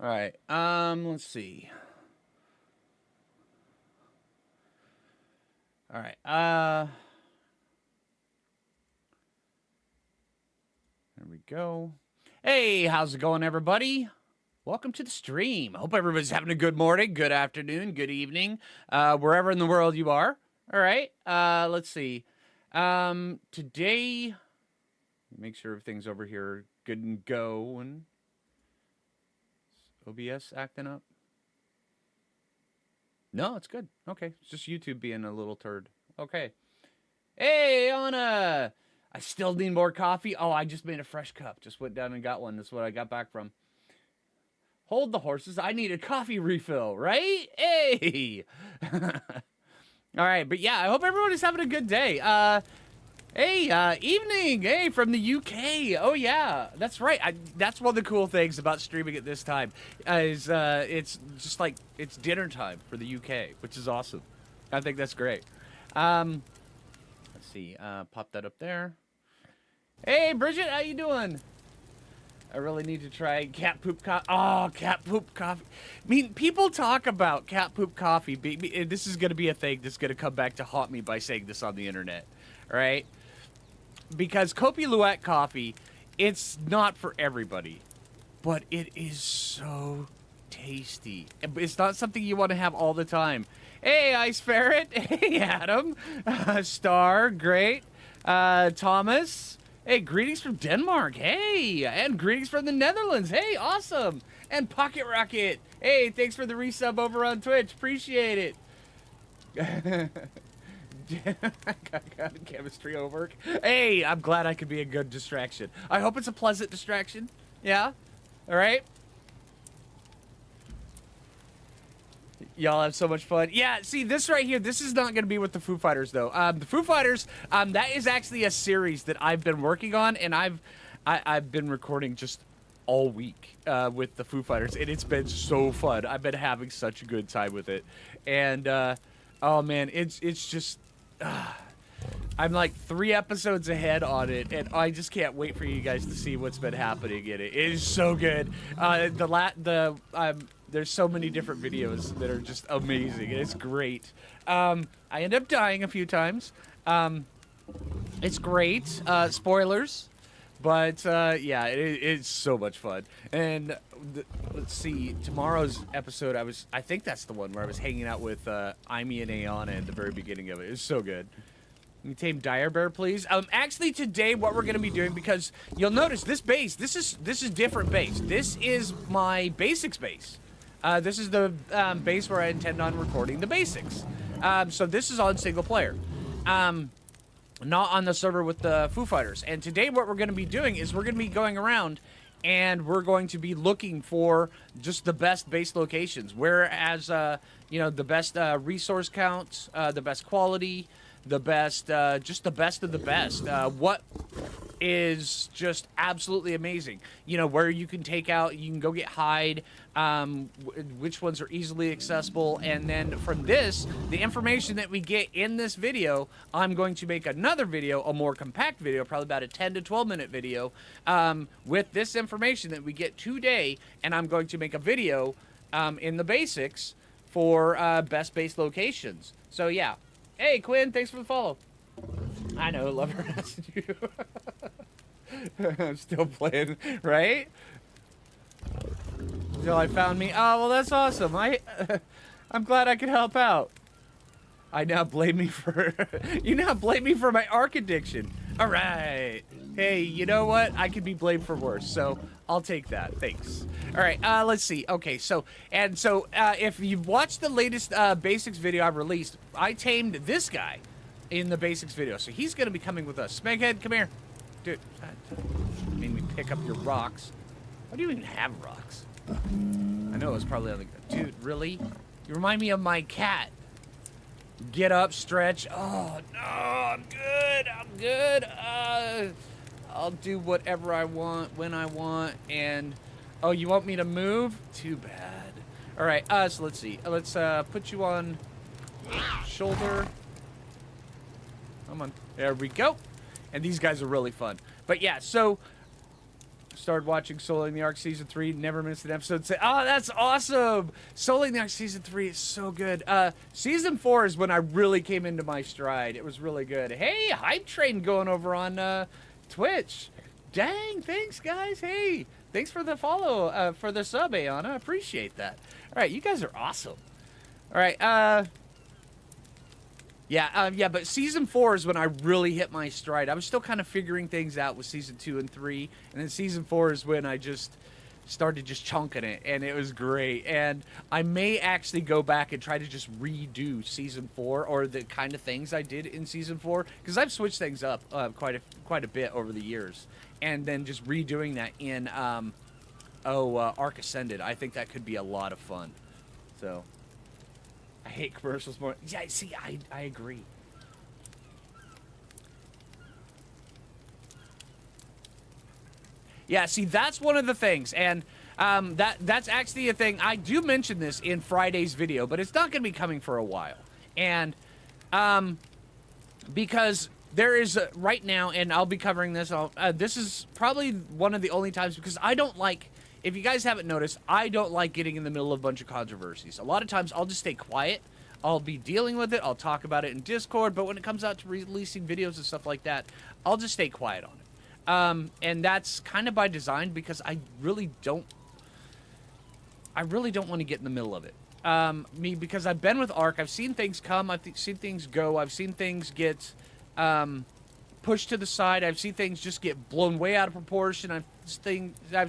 All right. Let's see. All right. There we go. Hey, how's it going, everybody? Welcome to the stream. I hope everybody's having a good morning, good afternoon, good evening, wherever in the world you are. All right. Let's see. Today, make sure everything's over here good and go. And OBS acting up? No, it's good. Okay. It's just YouTube being a little turd. Okay. Hey, Anna! I still need more coffee. Oh, I just made a fresh cup. Just went down and got one. That's what I got back from. Hold the horses. I need a coffee refill, right? Hey! All right, but yeah, I hope everybody's having a good day. Hey, evening. Hey, from the UK. Oh, yeah, that's right. That's one of the cool things about streaming at this time is it's just like it's dinner time for the UK, which is awesome. I think that's great. Let's see. Pop that up there. Hey, Bridget, how you doing? I really need to try cat poop coffee. Oh, cat poop coffee. I mean, people talk about cat poop coffee. This is going to be a thing that's going to come back to haunt me by saying this on the internet, right? Because Kopi Luwak coffee, it's not for everybody, but it is so tasty. It's not something you want to have all the time. Hey, Ice Ferret. Hey, Adam. Star, great. Thomas. Hey, greetings from Denmark. Hey, and greetings from the Netherlands. Hey, awesome. And Pocket Rocket. Hey, thanks for the resub over on Twitch. Appreciate it. got chemistry homework. Hey, I'm glad I could be a good distraction. I hope it's a pleasant distraction. Yeah? All right? Y'all have so much fun. Yeah, see, this right here, this is not going to be with the Foo Fighters, though. The Foo Fighters, that is actually a series that I've been working on, and I've been recording just all week with the Foo Fighters, and it's been so fun. I've been having such a good time with it. And, oh, man, it's just... I'm like 3 episodes ahead on it, and I just can't wait for you guys to see what's been happening in it. It is so good. There's so many different videos that are just amazing, and it's great. I end up dying a few times. It's great. Spoilers. But, yeah, it's so much fun. And let's see, tomorrow's episode, I think that's the one where I was hanging out with Imi and Ayana at the very beginning of it. It was so good. Can you tame Dire Bear, please? Actually, today, what we're going to be doing, because you'll notice this base, this is different base. This is my basics base. This is the base where I intend on recording the basics. So this is on single player. Not on the server with the Foo Fighters. And today what we're going to be doing is we're going to be going around and we're going to be looking for just the best base locations. Whereas, you know, the best resource counts, the best quality, the best, just the best of the best. What is just absolutely amazing. You know, where you can take out, you can go get hide, which ones are easily accessible, and then from this, the information that we get in this video, I'm going to make another video, a more compact video, probably about a 10 to 12 minute video, with this information that we get today, and I'm going to make a video in the basics for best base locations. So yeah. Hey, Quinn, thanks for the follow. I know, love harassing you. I'm still playing, right? Until I found me. Oh, well, that's awesome. I'm glad I could help out. I now blame me for... You now blame me for my ARC addiction. All right. Hey, you know what? I could be blamed for worse, so I'll take that. Thanks. All right, let's see. Okay, so if you've watched the latest basics video I've released, I tamed this guy in the basics video, so he's going to be coming with us. Smeghead, come here. Dude, that made me pick up your rocks. Why do you even have rocks? I know it was probably on the... Dude, really? You remind me of my cat. Get up, stretch. Oh, no, I'm good. I'm good. I'll do whatever I want, when I want, and... Oh, you want me to move? Too bad. All right, so let's see. Let's put you on shoulder. Come on. There we go. And these guys are really fun. But yeah, so started watching Soling the Ark Season 3. Never missed an episode. Say, oh, that's awesome! Soling the Ark Season 3 is so good. Season 4 is when I really came into my stride. It was really good. Hey, Hype Train going over on Twitch. Dang, thanks, guys. Hey, thanks for the follow, for the sub, Ayana. Appreciate that. All right, you guys are awesome. All right, yeah, but Season 4 is when I really hit my stride. I was still kind of figuring things out with Season 2 and 3, and then Season 4 is when I just started just chunking it, and it was great. And I may actually go back and try to just redo Season 4, or the kind of things I did in Season 4, because I've switched things up quite a bit over the years. And then just redoing that in Ark Ascended. I think that could be a lot of fun. So... I hate commercials more. Yeah, see, I agree. Yeah, see, that's one of the things, and that's actually a thing. I do mention this in Friday's video, but it's not going to be coming for a while. And because there is, right now, and I'll be covering this, this is probably one of the only times, because I don't like... If you guys haven't noticed, I don't like getting in the middle of a bunch of controversies. A lot of times, I'll just stay quiet. I'll be dealing with it. I'll talk about it in Discord. But when it comes out to releasing videos and stuff like that, I'll just stay quiet on it. And that's kind of by design, because I really don't want to get in the middle of it. Because I've been with Ark. I've seen things come. I've seen things go. I've seen things get... pushed to the side. I've seen things just get blown way out of proportion. I've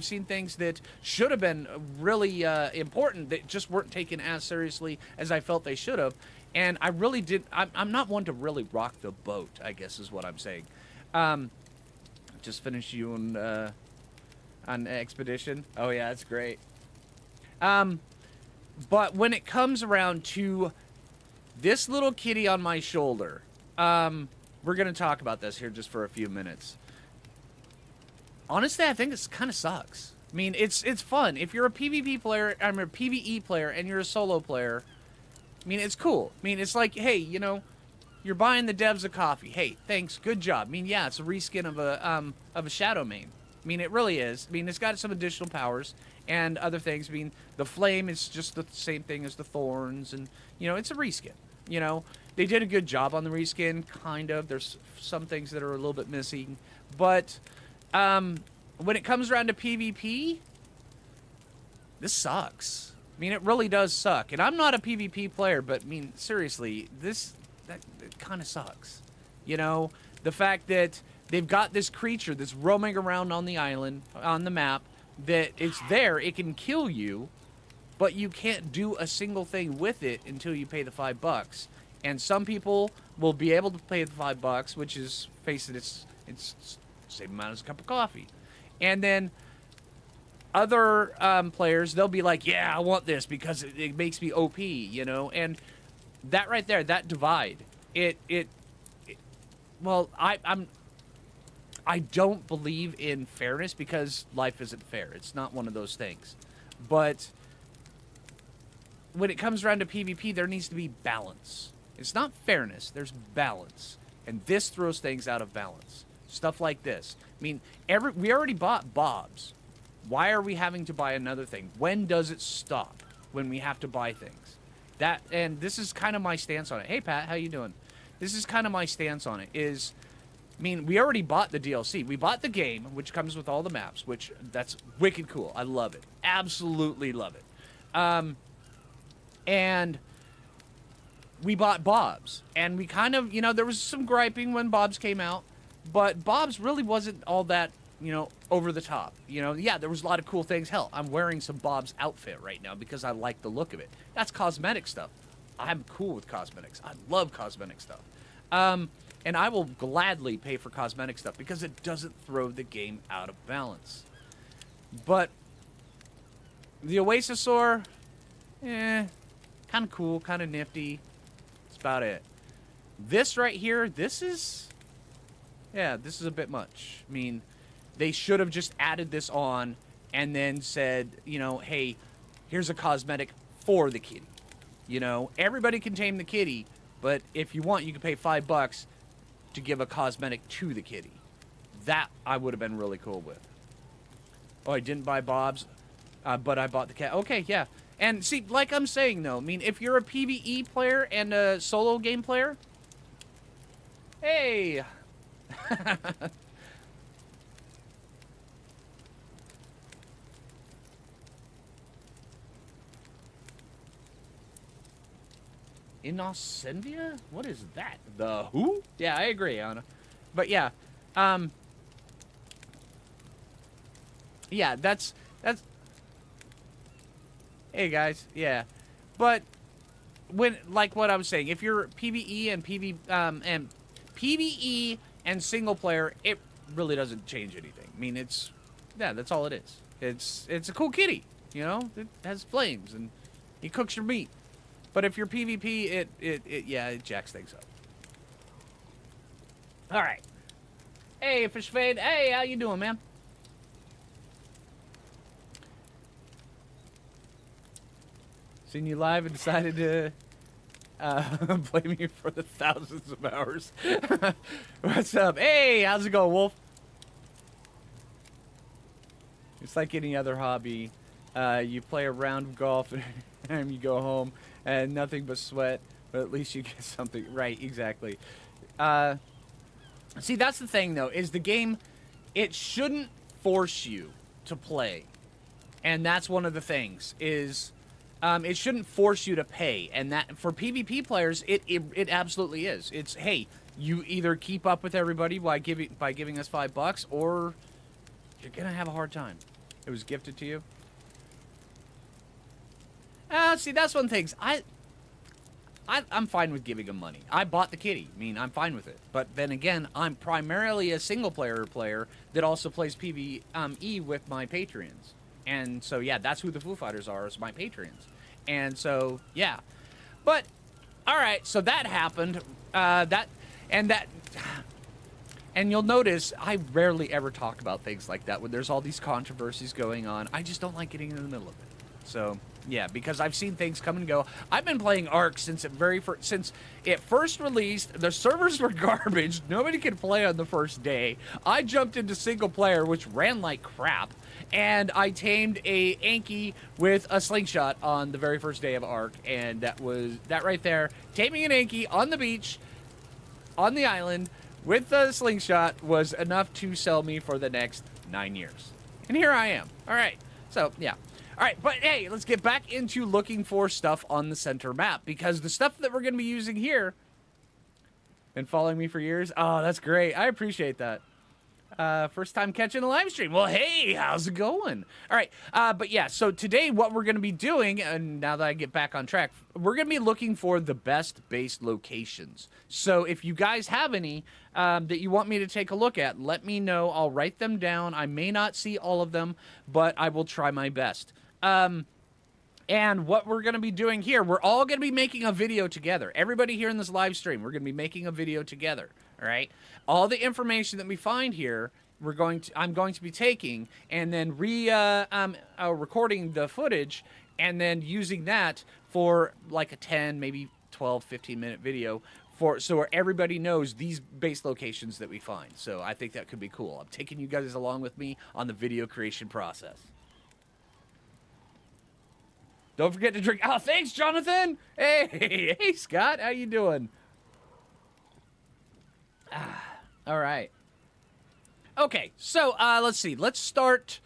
seen things that should have been really important that just weren't taken as seriously as I felt they should have. And I really did. I'm not one to really rock the boat, I guess is what I'm saying. Just finished you on Expedition. Oh yeah, that's great. But when it comes around to this little kitty on my shoulder, we're going to talk about this here just for a few minutes. Honestly, I think it kind of sucks. I mean, it's fun. If you're a PvP player, I'm a PvE player, and you're a solo player, I mean, it's cool. I mean, it's like, hey, you know, you're buying the devs a coffee. Hey, thanks, good job. I mean, yeah, it's a reskin of a Shadow main. I mean, it really is. I mean, it's got some additional powers and other things. I mean, the flame is just the same thing as the thorns, and, you know, it's a reskin. You know, they did a good job on the reskin, kind of. There's some things that are a little bit missing. But when it comes around to PvP, this sucks. I mean, it really does suck. And I'm not a PvP player, but, I mean, seriously, that kind of sucks. You know, the fact that they've got this creature that's roaming around on the island, on the map, that it's there, it can kill you, but you can't do a single thing with it until you pay the $5. And some people will be able to pay the $5, which is, face it, it's the same amount as a cup of coffee. And then other players, they'll be like, yeah, I want this because it makes me OP, you know? And that right there, that divide, well, I don't believe in fairness because life isn't fair. It's not one of those things. But when it comes around to PvP, there needs to be balance. It's not fairness, there's balance. And this throws things out of balance. Stuff like this. I mean, we already bought Bob's. Why are we having to buy another thing? When does it stop when we have to buy things? And this is kind of my stance on it. Hey, Pat, how you doing? This is kind of my stance on it, is, I mean, we already bought the DLC. We bought the game, which comes with all the maps, which, that's wicked cool. I love it. Absolutely love it. And we bought Bob's. And we kind of, you know, there was some griping when Bob's came out, but Bob's really wasn't all that, you know, over the top. You know, yeah, there was a lot of cool things. Hell, I'm wearing some Bob's outfit right now because I like the look of it. That's cosmetic stuff. I'm cool with cosmetics. I love cosmetic stuff. And I will gladly pay for cosmetic stuff because it doesn't throw the game out of balance. But the Oasisaur, kind of cool, kind of nifty. That's about it. This right here, this is a bit much. I mean, they should have just added this on and then said, you know, hey, here's a cosmetic for the kitty. You know, everybody can tame the kitty, but if you want, you can pay $5 to give a cosmetic to the kitty. That I would have been really cool with. Oh, I didn't buy Bob's, but I bought the cat. Okay, yeah. And see, like I'm saying, though, I mean, if you're a PvE player and a solo game player, hey! Innocentia? What is that? The who? Yeah, I agree, Anna. But yeah, yeah, that's. Hey guys, yeah, but when like what I was saying, if you're PVE and PVE and single player, it really doesn't change anything. I mean, it's yeah, that's all it is. It's a cool kitty, you know. It has flames and he cooks your meat. But if you're PvP, it yeah, it jacks things up. All right. Hey, Fish Fade. Hey, how you doing, man? Seen you live and decided to blame me for the thousands of hours. What's up? Hey, how's it going, Wolf? It's like any other hobby. You play a round of golf and you go home and nothing but sweat, but at least you get something. Right, exactly. See, that's the thing, though, is the game, it shouldn't force you to play. And that's one of the things, is it shouldn't force you to pay. And that, for PvP players, it absolutely is. It's, hey, you either keep up with everybody by giving us $5, or you're going to have a hard time. It was gifted to you. See, that's one of the things. I'm fine with giving them money. I bought the kitty. I mean, I'm fine with it. But then again, I'm primarily a single-player player that also plays PvE with my Patreons. And so, yeah, that's who the Foo Fighters are, is my Patreons. And so, yeah. But, all right, so that happened. And you'll notice I rarely ever talk about things like that when there's all these controversies going on. I just don't like getting in the middle of it. So, yeah, because I've seen things come and go. I've been playing Ark since it first released. The servers were garbage. Nobody could play on the first day. I jumped into single player, which ran like crap, and I tamed a Anki with a slingshot on the very first day of Ark, and that right there. Taming an Anki on the beach, on the island, with the slingshot was enough to sell me for the next 9 years. And here I am. All right. So, yeah. All right, but hey, let's get back into looking for stuff on the center map, because the stuff that we're going to be using here, been following me for years. Oh, that's great. I appreciate that. First time catching a live stream. Well, hey, how's it going? All right, but yeah, so today what we're going to be doing, and now that I get back on track, we're going to be looking for the best base locations. So if you guys have any that you want me to take a look at, let me know. I'll write them down. I may not see all of them, but I will try my best. And what we're going to be doing here, we're all going to be making a video together. Everybody here in this live stream, we're going to be making a video together, all right? All the information that we find here, I'm going to be taking and then recording the footage and then using that for like a 10, maybe 12, 15-minute video so where everybody knows these base locations that we find. So I think that could be cool. I'm taking you guys along with me on the video creation process. Don't forget to drink. Oh, thanks, Jonathan. Hey, Scott. How you doing? All right. Okay, so let's see. Let's start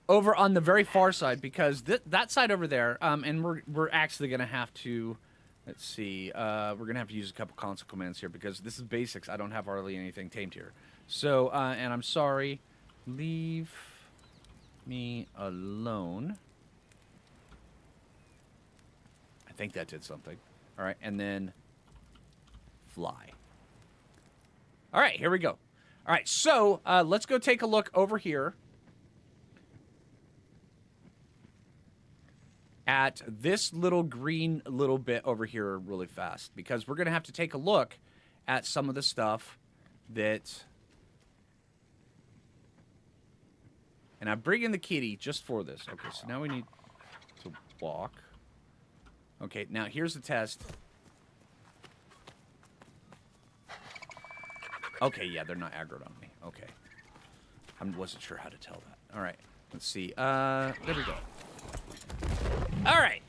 over on the very far side, because that side over there, and we're actually gonna have to. Let's see. We're gonna have to use a couple console commands here, because this is basics. I don't have hardly anything tamed here. So, and I'm sorry. Leave me alone. I think that did something. All right, and then fly. All right, here we go. All right, so let's go take a look over here at this little green little bit over here really fast, because we're going to have to take a look at some of the stuff that... And I'm bringing the kitty just for this. Okay, so now we need to walk. Okay, now here's the test. Okay, yeah, they're not aggroed on me. Okay. I wasn't sure how to tell that. All right. Let's see. There we go. All right.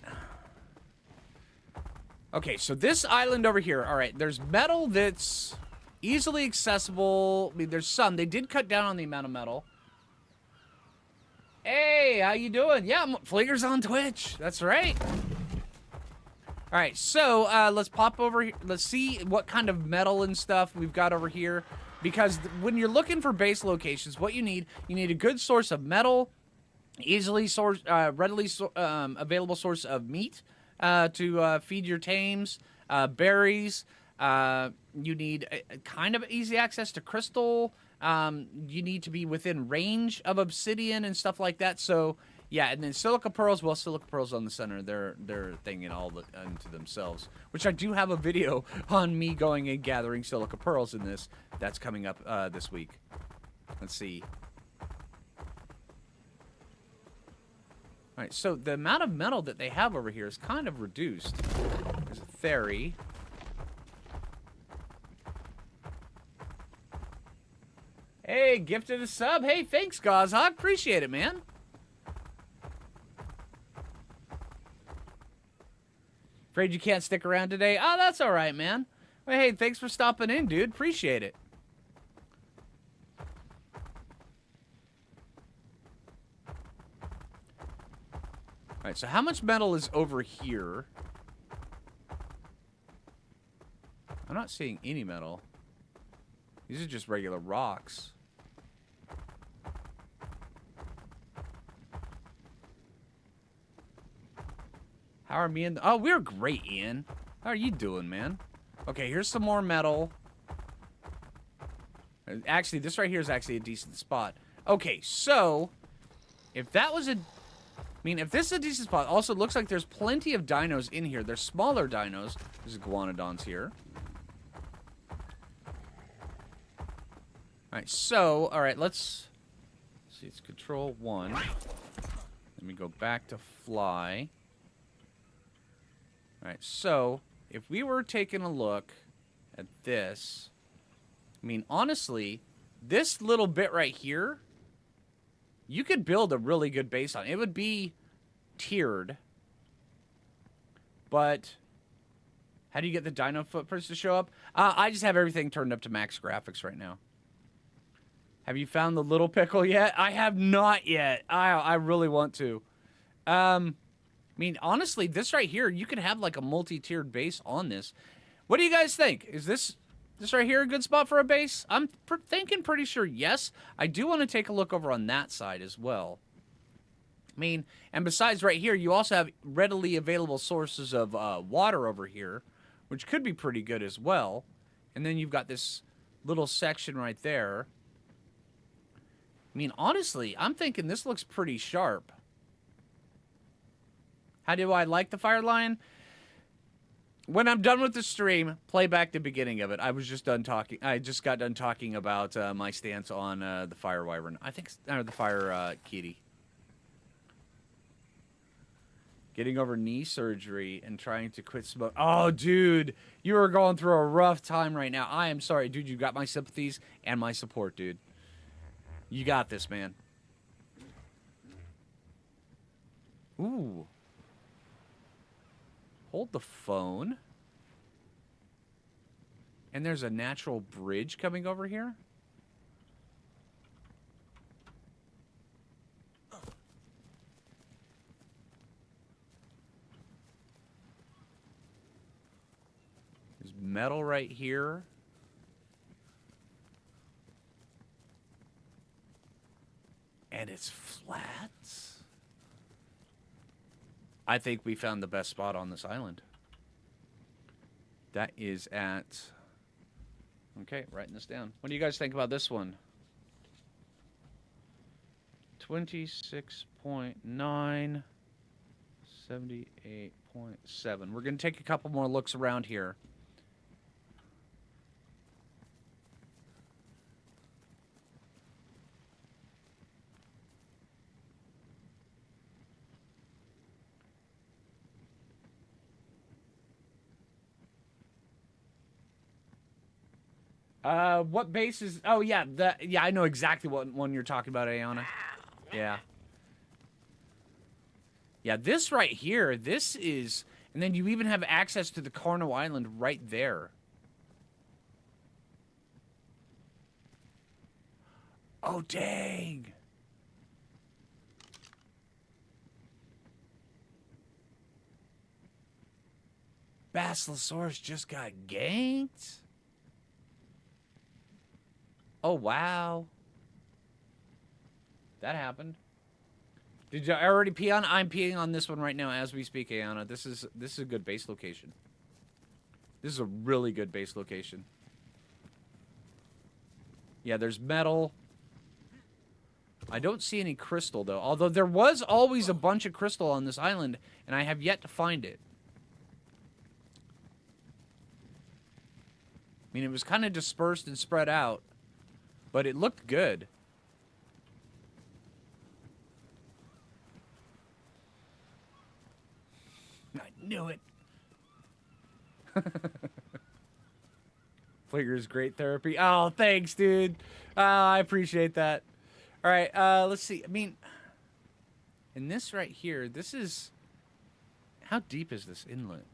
Okay, so this island over here. All right, there's metal that's easily accessible. I mean, there's some. They did cut down on the amount of metal. Hey, how you doing? Yeah, Phlinger's on Twitch. That's right. All right, so let's pop over here. Let's see what kind of metal and stuff we've got over here. Because when you're looking for base locations, what you need a good source of metal, easily readily available source of meat to feed your tames, berries. You need kind of easy access to crystal. You need to be within range of obsidian and stuff like that. So yeah, and then silica pearls. Well, silica pearls on the center, they're a thing into themselves. Which I do have a video on me going and gathering silica pearls in this. That's coming up this week. Let's see. All right, so the amount of metal that they have over here is kind of reduced. There's a ferry. Hey, gifted a sub. Hey, thanks, Gozhog. Appreciate it, man. Afraid you can't stick around today? Oh, that's all right, man. Well, hey, thanks for stopping in, dude. Appreciate it. All right, so how much metal is over here? I'm not seeing any metal. These are just regular rocks. How are me and... Oh, we're great, Ian. How are you doing, man? Okay, here's some more metal. Actually, this right here is actually a decent spot. Okay, so... If that was a... I mean, if this is a decent spot, also it looks like there's plenty of dinos in here. There's smaller dinos. There's iguanodons here. Alright, so, alright, let's see, it's control 1. Let me go back to fly. Alright, so, if we were taking a look at this, I mean, honestly, this little bit right here, you could build a really good base on. It would be tiered. But how do you get the dino footprints to show up? I just have everything turned up to max graphics right now. Have you found the little pickle yet? I have not yet. I really want to. I mean, honestly, this right here, you could have like a multi-tiered base on this. What do you guys think? Is this right here a good spot for a base? I'm thinking pretty sure yes. I do want to take a look over on that side as well. I mean, and besides right here, you also have readily available sources of water over here, which could be pretty good as well. And then you've got this little section right there. I mean, honestly, I'm thinking this looks pretty sharp. How do I like the Fire Lion? When I'm done with the stream, play back the beginning of it. I was just done talking. I just got done talking about my stance on the Fire Wyvern. I think, or the Fire Kitty. Getting over knee surgery and trying to quit smoke. Oh, dude, you are going through a rough time right now. I am sorry, dude. You got my sympathies and my support, dude. You got this, man. Ooh. Hold the phone. And there's a natural bridge coming over here. There's metal right here. And it's flat. I think we found the best spot on this island. That is at... Okay, writing this down. What do you guys think about this one? 26.9, 78.7. We're going to take a couple more looks around here. What base is... Oh, yeah, yeah, I know exactly what one you're talking about, Ayana. Yeah. Yeah, this right here, this is... And then you even have access to the Carno Island right there. Oh, dang. Basilosaurus just got ganked? Oh, wow. That happened. Did you already pee on? I'm peeing on this one right now as we speak, Ayana. This is a good base location. This is a really good base location. Yeah, there's metal. I don't see any crystal, though. Although there was always a bunch of crystal on this island, and I have yet to find it. I mean, it was kind of dispersed and spread out, but it looked good. I knew it. Phlinger's great therapy. Oh, thanks, dude. I appreciate that. All right, let's see. I mean, in this right here, this is... How deep is this inlet?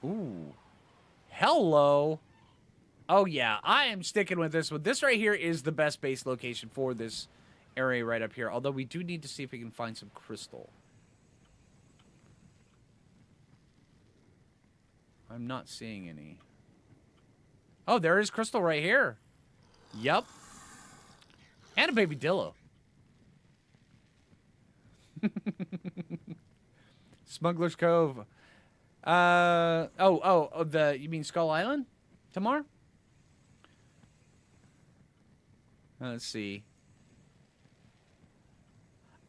Ooh. Hello. Oh, yeah. I am sticking with this one. This right here is the best base location for this area right up here. Although we do need to see if we can find some crystal. I'm not seeing any. Oh, there is crystal right here. Yep. And a baby Dillo. Smuggler's Cove. You mean Skull Island? Tamar? Let's see.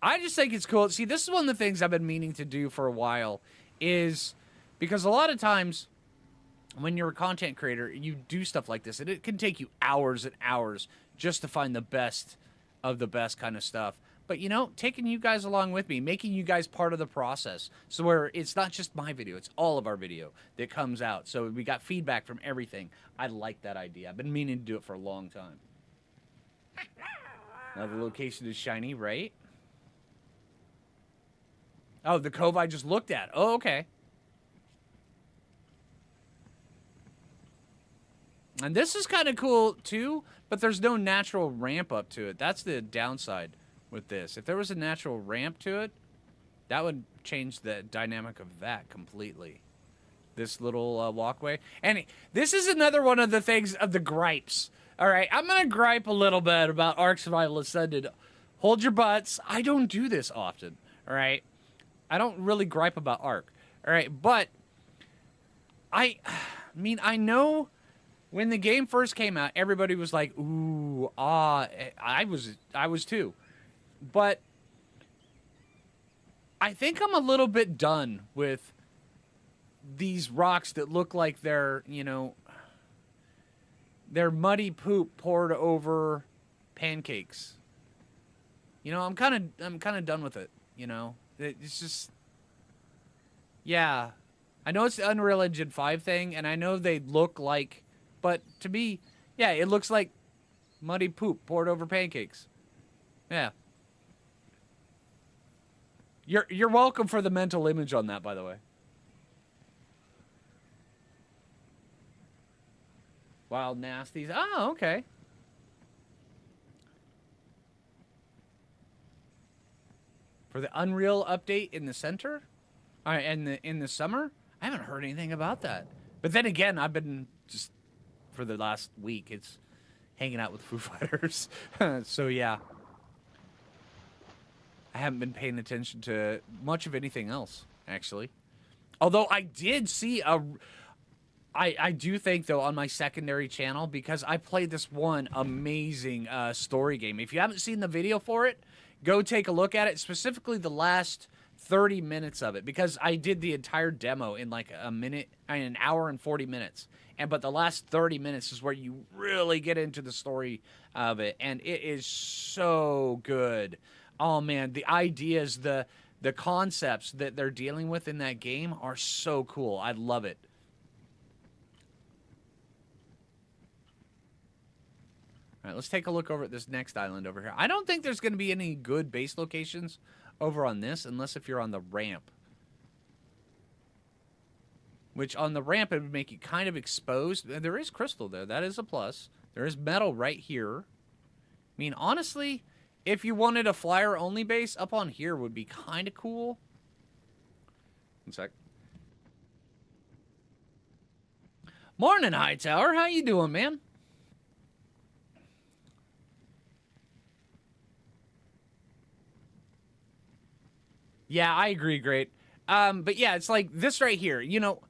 I just think it's cool. See, this is one of the things I've been meaning to do for a while, is because a lot of times when you're a content creator, you do stuff like this, and it can take you hours and hours just to find the best of the best kind of stuff. But, you know, taking you guys along with me, making you guys part of the process, so where it's not just my video, it's all of our video that comes out. So we got feedback from everything. I like that idea. I've been meaning to do it for a long time. Now the location is shiny, right? Oh, the cove I just looked at. Oh, okay. And this is kind of cool, too, but there's no natural ramp up to it. That's the downside with this. If there was a natural ramp to it, that would change the dynamic of that completely. This little walkway. And this is another one of the things of the gripes. All right, I'm going to gripe a little bit about Ark Survival Ascended. Hold your butts. I don't do this often, all right? I don't really gripe about Ark, all right? But I mean, I know when the game first came out, everybody was like, ooh, ah. I was too. But I think I'm a little bit done with these rocks that look like they're, you know, they're muddy poop poured over pancakes. You know, I'm kind of done with it, you know. It's just, yeah. I know it's the Unreal Engine 5 thing, and I know they look like, but to me, yeah, it looks like muddy poop poured over pancakes. Yeah. You're welcome for the mental image on that, by the way. Wild Nasties. Oh, okay. For the Unreal update in the center? In the summer? I haven't heard anything about that. But then again, I've been just, for the last week, it's hanging out with Foo Fighters. So, yeah. I haven't been paying attention to much of anything else, actually. Although I did see I do think, though, on my secondary channel, because I played this one amazing story game. If you haven't seen the video for it, go take a look at it, specifically the last 30 minutes of it, because I did the entire demo in like an hour and 40 minutes. But the last 30 minutes is where you really get into the story of it, and it is so good. Oh, man, the ideas, the concepts that they're dealing with in that game are so cool. I love it. right, let's take a look over at this next island over here. I don't think there's going to be any good base locations over on this, unless if you're on the ramp. Which, on the ramp, it would make it kind of exposed. There is crystal there. That is a plus. There is metal right here. I mean, honestly, if you wanted a flyer-only base, up on here would be kind of cool. One sec. Morning, Hightower. How you doing, man? Yeah, I agree, great. But yeah, it's like this right here. You know,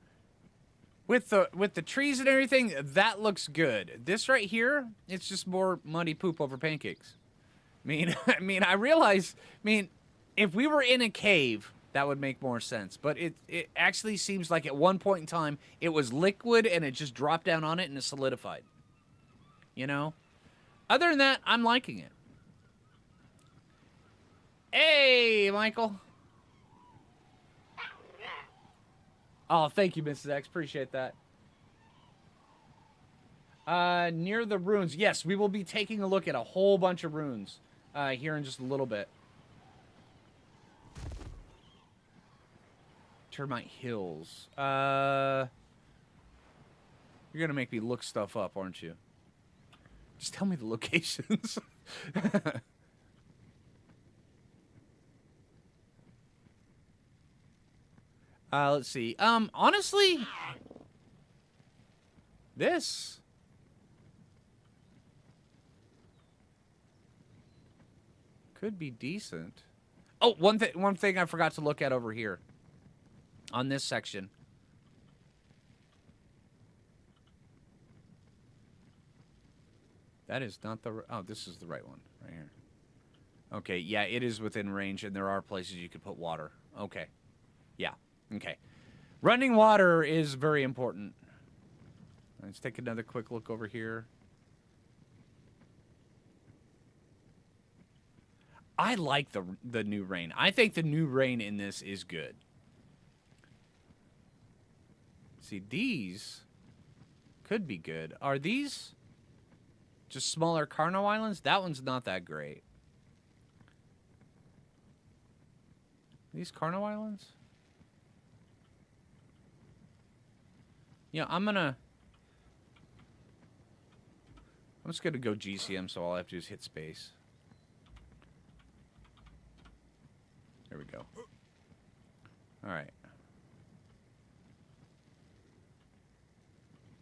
with the trees and everything, that looks good. This right here, it's just more muddy poop over pancakes. I mean, I realize. I mean, if we were in a cave, that would make more sense. But it actually seems like at one point in time, it was liquid and it just dropped down on it and it solidified. You know. Other than that, I'm liking it. Hey, Michael. Oh, thank you, Mrs. X. Appreciate that. Near the ruins. Yes, we will be taking a look at a whole bunch of ruins here in just a little bit. Termite Hills. You're going to make me look stuff up, aren't you? Just tell me the locations. Let's see. Honestly, this could be decent. Oh, one thing I forgot to look at over here on this section. That is not the... Oh, this is the right one right here. Okay, yeah, it is within range, and there are places you could put water. Okay. Yeah. Okay. Running water is very important. Let's take another quick look over here. I like the new rain. I think the new rain in this is good. See, these could be good. Are these just smaller Carno Islands? That one's not that great. These Carno Islands? Yeah, I'm just gonna go GCM, so all I have to do is hit space. There we go. All right.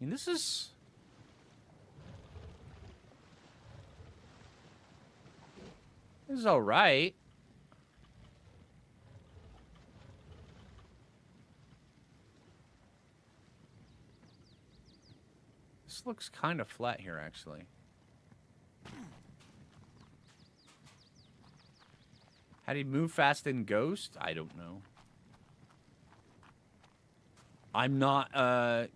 I mean, this is all right. This looks kind of flat here, actually. How do you move fast in Ghost? I don't know. I'm not a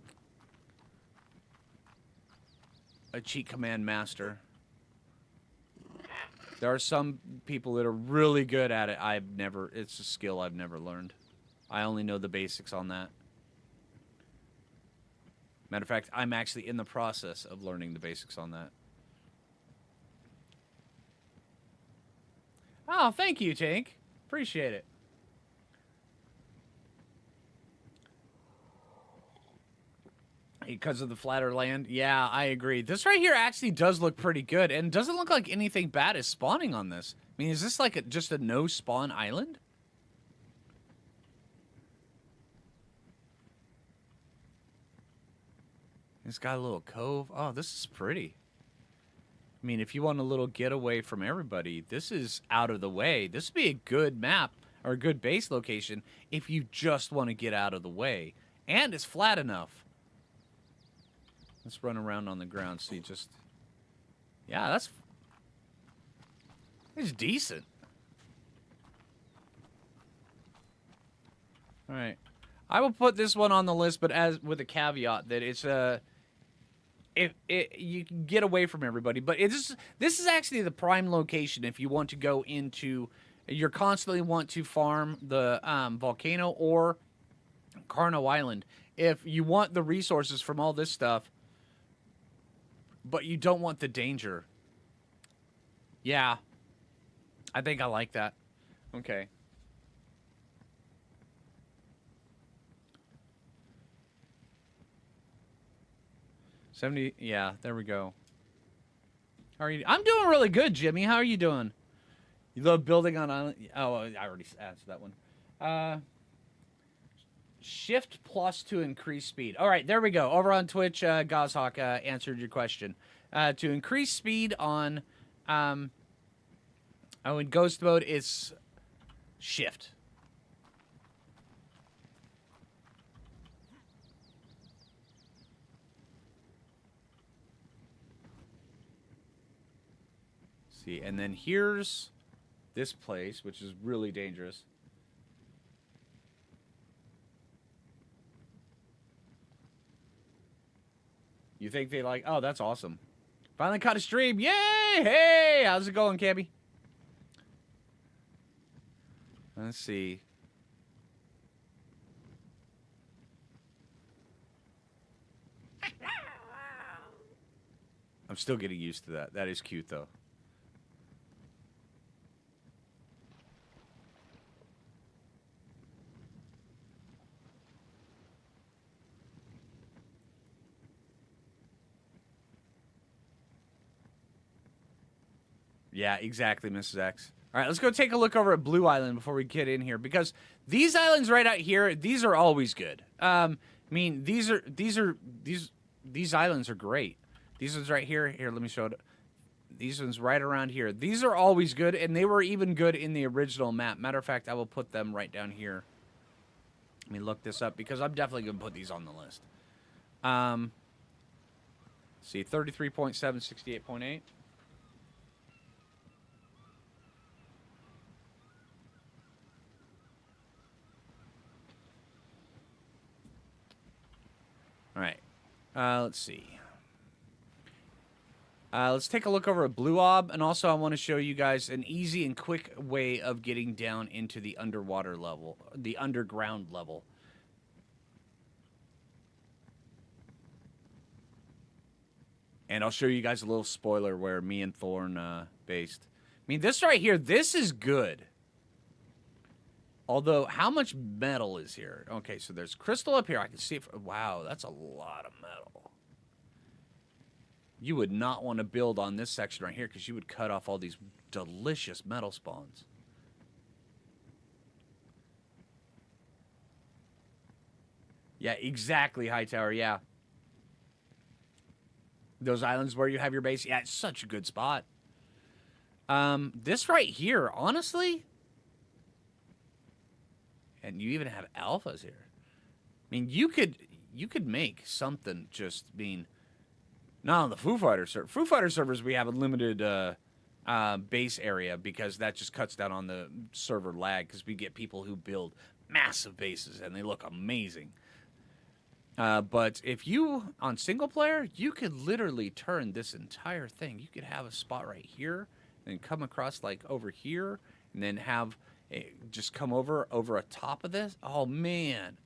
cheat command master. There are some people that are really good at it. It's a skill I've never learned. I only know the basics on that. Matter of fact, I'm actually in the process of learning the basics on that. Oh, thank you, Tank. Appreciate it. Because of the flatter land? Yeah, I agree. This right here actually does look pretty good, and doesn't look like anything bad is spawning on this. I mean, is this like just a no-spawn island? It's got a little cove. Oh, this is pretty. I mean, if you want a little getaway from everybody, this is out of the way. This would be a good map or a good base location if you just want to get out of the way. And it's flat enough. Let's run around on the ground, see just... Yeah, it's decent. Alright. I will put this one on the list, but with a caveat that it's you can get away from everybody, but this is actually the prime location if you want to go into... You constantly want to farm the volcano or Carno Island. If you want the resources from all this stuff, but you don't want the danger, Yeah. I think I like that. Okay. $70. Yeah, there we go. How are you? I'm doing really good, Jimmy. How are you doing? You love building on island? Oh, I already answered that one. Uh, Shift plus to increase speed. All right, there we go. Over on Twitch, Gozhawk answered your question. To increase speed on, in Ghost mode, it's Shift. See, and then here's this place, which is really dangerous. You think they like, oh, that's awesome. Finally caught a stream. Yay! Hey! How's it going, Cabby? Let's see. I'm still getting used to that. That is cute, though. Yeah, exactly, Mrs. X. All right, let's go take a look over at Blue Island before we get in here, because these islands right out here, these are always good. I mean, these islands are great. These ones right here. Here, let me show it. These ones right around here. These are always good, and they were even good in the original map. Matter of fact, I will put them right down here. Let me look this up, because I'm definitely going to put these on the list. See, 33.7, 68.8. All right. Let's see. Let's take a look over at Blue Ob, and also I want to show you guys an easy and quick way of getting down into the underwater level, the underground level. And I'll show you guys a little spoiler where me and Thorn based. I mean, this right here, this is good. Although, how much metal is here? Okay, so there's crystal up here. I can see it. Wow, that's a lot of metal. You would not want to build on this section right here, because you would cut off all these delicious metal spawns. Yeah, exactly, Hightower, yeah. Those islands where you have your base. Yeah, it's such a good spot. This right here, honestly... And you even have alphas here. I mean, you could make something just being... Not on the Foo Fighter server. Foo Fighter servers, we have a limited base area, because that just cuts down on the server lag, because we get people who build massive bases, and they look amazing. But if you, on single player, you could literally turn this entire thing. You could have a spot right here, and come across, like, over here, and then have... just come over a top of this. Oh, man.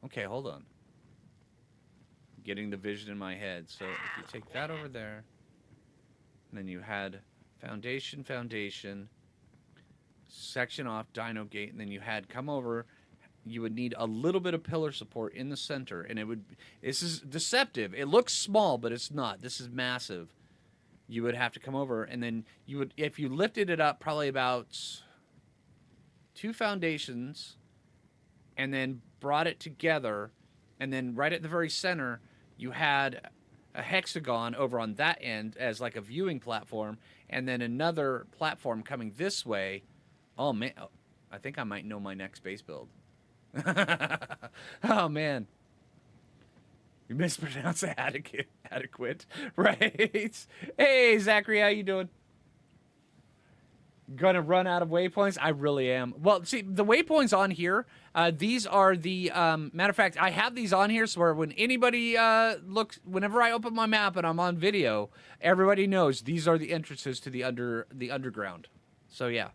Okay, hold on. I'm getting the vision in my head. So if you take that over there, and then you had foundation, section off, dino gate, and then you had come over. You would need a little bit of pillar support in the center, and it would... This is deceptive. It looks small, but it's not. This is massive. You would have to come over, and then you would, if you lifted it up probably about 2 foundations, and then brought it together, and then right at the very center, you had a hexagon over on that end as like a viewing platform, and then another platform coming this way. Oh, man. Oh, I think I might know my next base build. Oh, man. You mispronounced adequate, right? Hey, Zachary, how you doing? Gonna run out of waypoints? I really am. Well, see, the waypoints on here, these are the, matter of fact, I have these on here so where when anybody looks, whenever I open my map and I'm on video, everybody knows these are the entrances to the underground. So, yeah.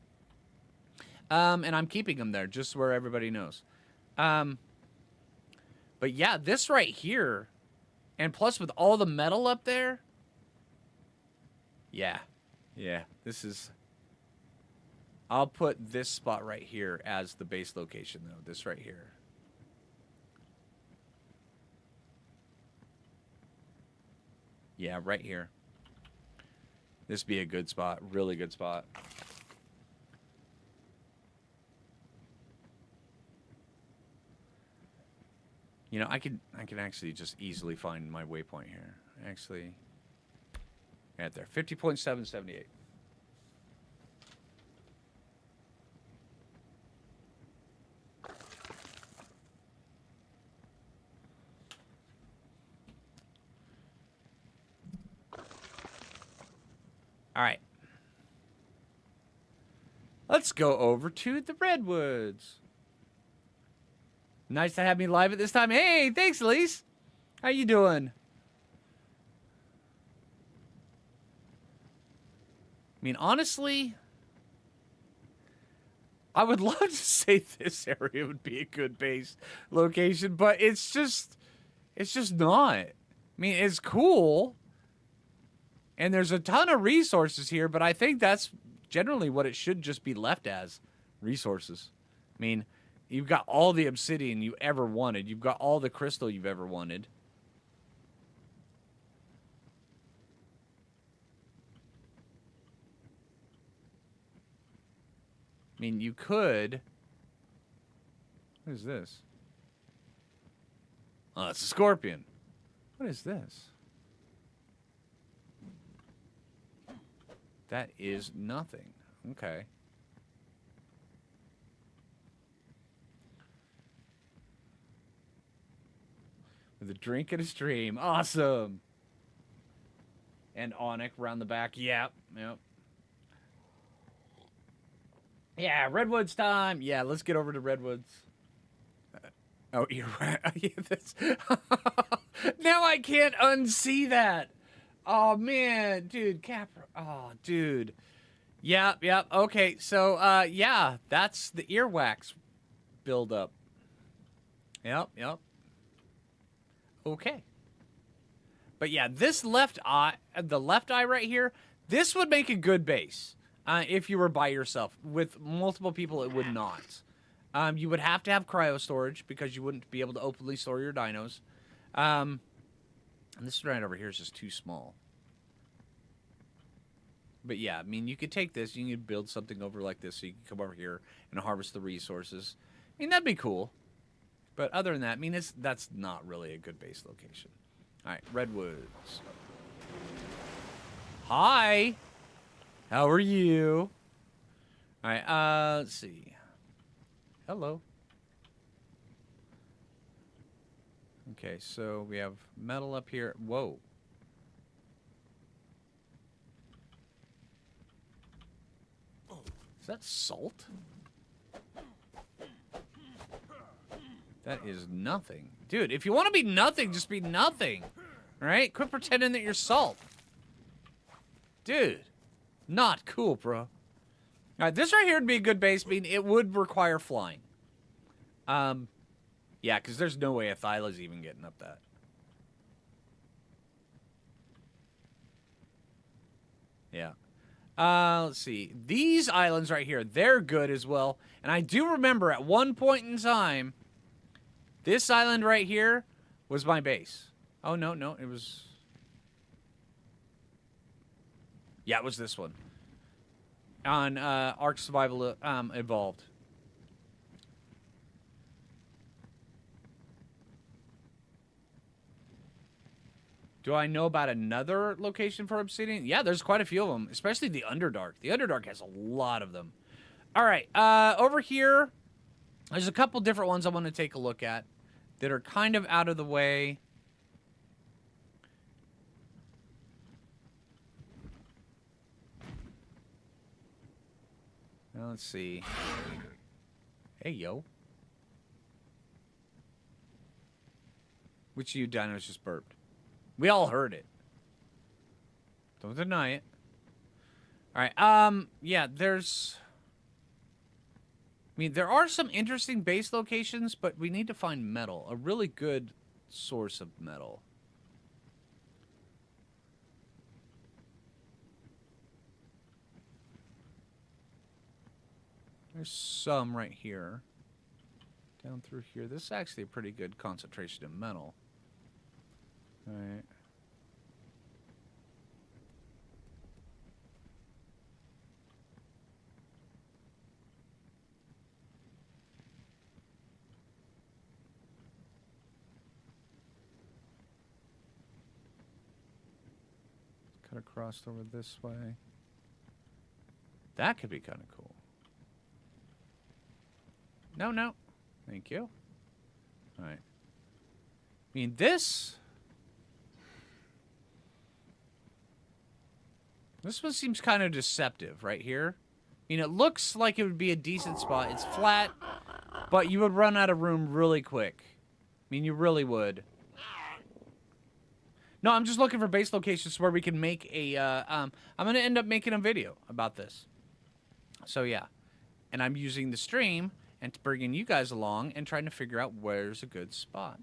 And I'm keeping them there just where everybody knows. But yeah, this right here, and plus with all the metal up there, Yeah. Yeah. This is... I'll put this spot right here as the base location, though. This right here. Yeah, right here. This be a good spot. Really good spot. You know, I can actually just easily find my waypoint here. Actually, right there. 50.778. All right. Let's go over to the Redwoods. Nice to have me live at this time. Hey, thanks, Elise. How you doing? I mean, honestly, I would love to say this area would be a good base location, but it's just not. I mean, it's cool, and there's a ton of resources here, but I think that's generally what it should just be left as, resources. I mean, you've got all the obsidian you ever wanted. You've got all the crystal you've ever wanted. I mean, you could... What is this? Oh, it's a scorpion. What is this? That is nothing. Okay. With a drink and a stream. Awesome. And Onyx around the back. Yep. Yep. Yeah, Redwoods time. Yeah, let's get over to Redwoods. Oh, you're right. Yeah, that's... Now I can't unsee that. Oh, man. Dude, Capra. Oh, dude. Yep, yep. Okay, so, yeah, that's the earwax buildup. Yep, yep. Okay. But yeah, this left eye, the left eye right here, this would make a good base if you were by yourself. With multiple people, it would not. You would have to have cryo storage because you wouldn't be able to openly store your dinos. And this right over here is just too small. But yeah, I mean, you could take this, you could build something over like this so you can come over here and harvest the resources. I mean, that'd be cool. But other than that, I mean, that's not really a good base location. All right, Redwoods. Hi. How are you? All right, let's see. Hello. Okay, so we have metal up here. Whoa. Is that salt? That is nothing. Dude, if you want to be nothing, just be nothing. Alright? Quit pretending that you're salt. Dude. Not cool, bro. Alright, this right here would be a good base. I mean, it would require flying. Yeah, because there's no way a Thyla's even getting up that. Yeah. Let's see. These islands right here, they're good as well. And I do remember at one point in time, this island right here was my base. Oh, no, no, it was... Yeah, it was this one. On Ark Survival Evolved. Do I know about another location for obsidian? Yeah, there's quite a few of them, especially the Underdark. The Underdark has a lot of them. All right, over here, there's a couple different ones I want to take a look at that are kind of out of the way. Now, let's see. Hey, yo. Which of you dinos just burped? We all heard it. Don't deny it. All right. Yeah, there's... I mean, there are some interesting base locations, but we need to find metal. A really good source of metal. There's some right here. Down through here. This is actually a pretty good concentration of metal. All right. Cut across over this way. That could be kind of cool. No, no. Thank you. All right. I mean, this one seems kind of deceptive right here. I mean, it looks like it would be a decent spot. It's flat, but you would run out of room really quick. I mean, you really would. No, I'm just looking for base locations where we can make a, I'm going to end up making a video about this. So, yeah. And I'm using the stream and bringing you guys along and trying to figure out where's a good spot.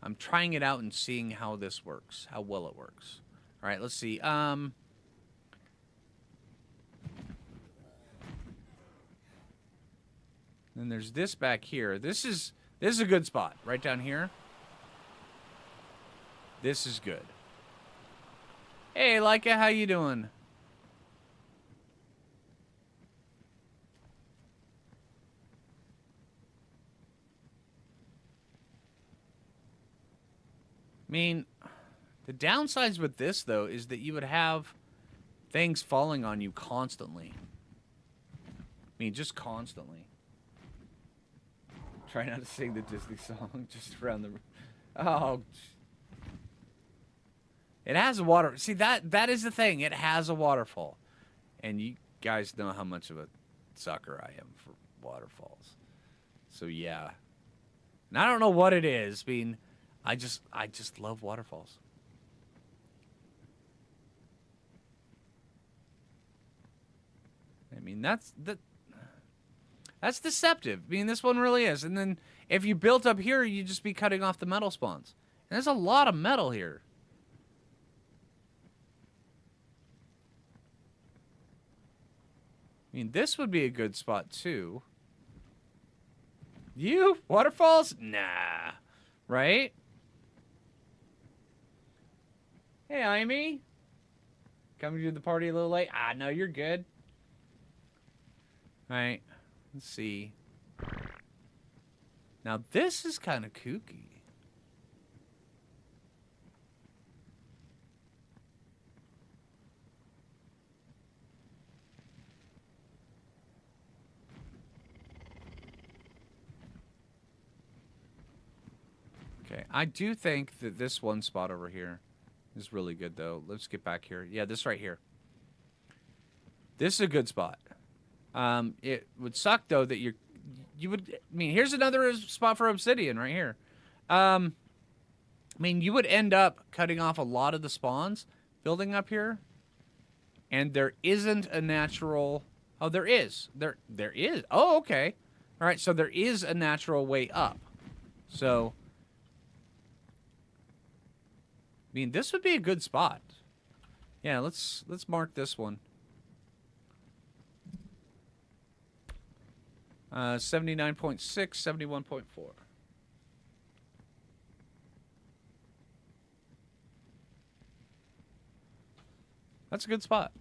I'm trying it out and seeing how this works, how well it works. All right, let's see. Then there's this back here. This is a good spot right down here. This is good. Hey, Leica, how you doing? I mean, the downsides with this, though, is that you would have things falling on you constantly. I mean, just constantly. Try not to sing the Disney song just around the... Oh. It has a water... See, that is the thing. It has a waterfall. And you guys know how much of a sucker I am for waterfalls. So, yeah. And I don't know what it is. I mean... I just love waterfalls. I mean, that's deceptive. I mean, this one really is. And then if you built up here, you'd just be cutting off the metal spawns. And there's a lot of metal here. I mean, this would be a good spot, too. You? Waterfalls? Nah. Right? Hey, Amy. Coming to the party a little late? Ah, no, you're good. All right. Let's see. Now, this is kind of kooky. Okay, I do think that this one spot over here is really good, though. Let's get back here. Yeah, this right here. This is a good spot. It would suck, though, that you would... I mean, here's another spot for obsidian right here. I mean, you would end up cutting off a lot of the spawns building up here. And there isn't a natural... Oh, there is. There is. Oh, okay. All right, so there is a natural way up. So... I mean, this would be a good spot. Yeah, let's mark this one. 79.6, 71.4. That's a good spot.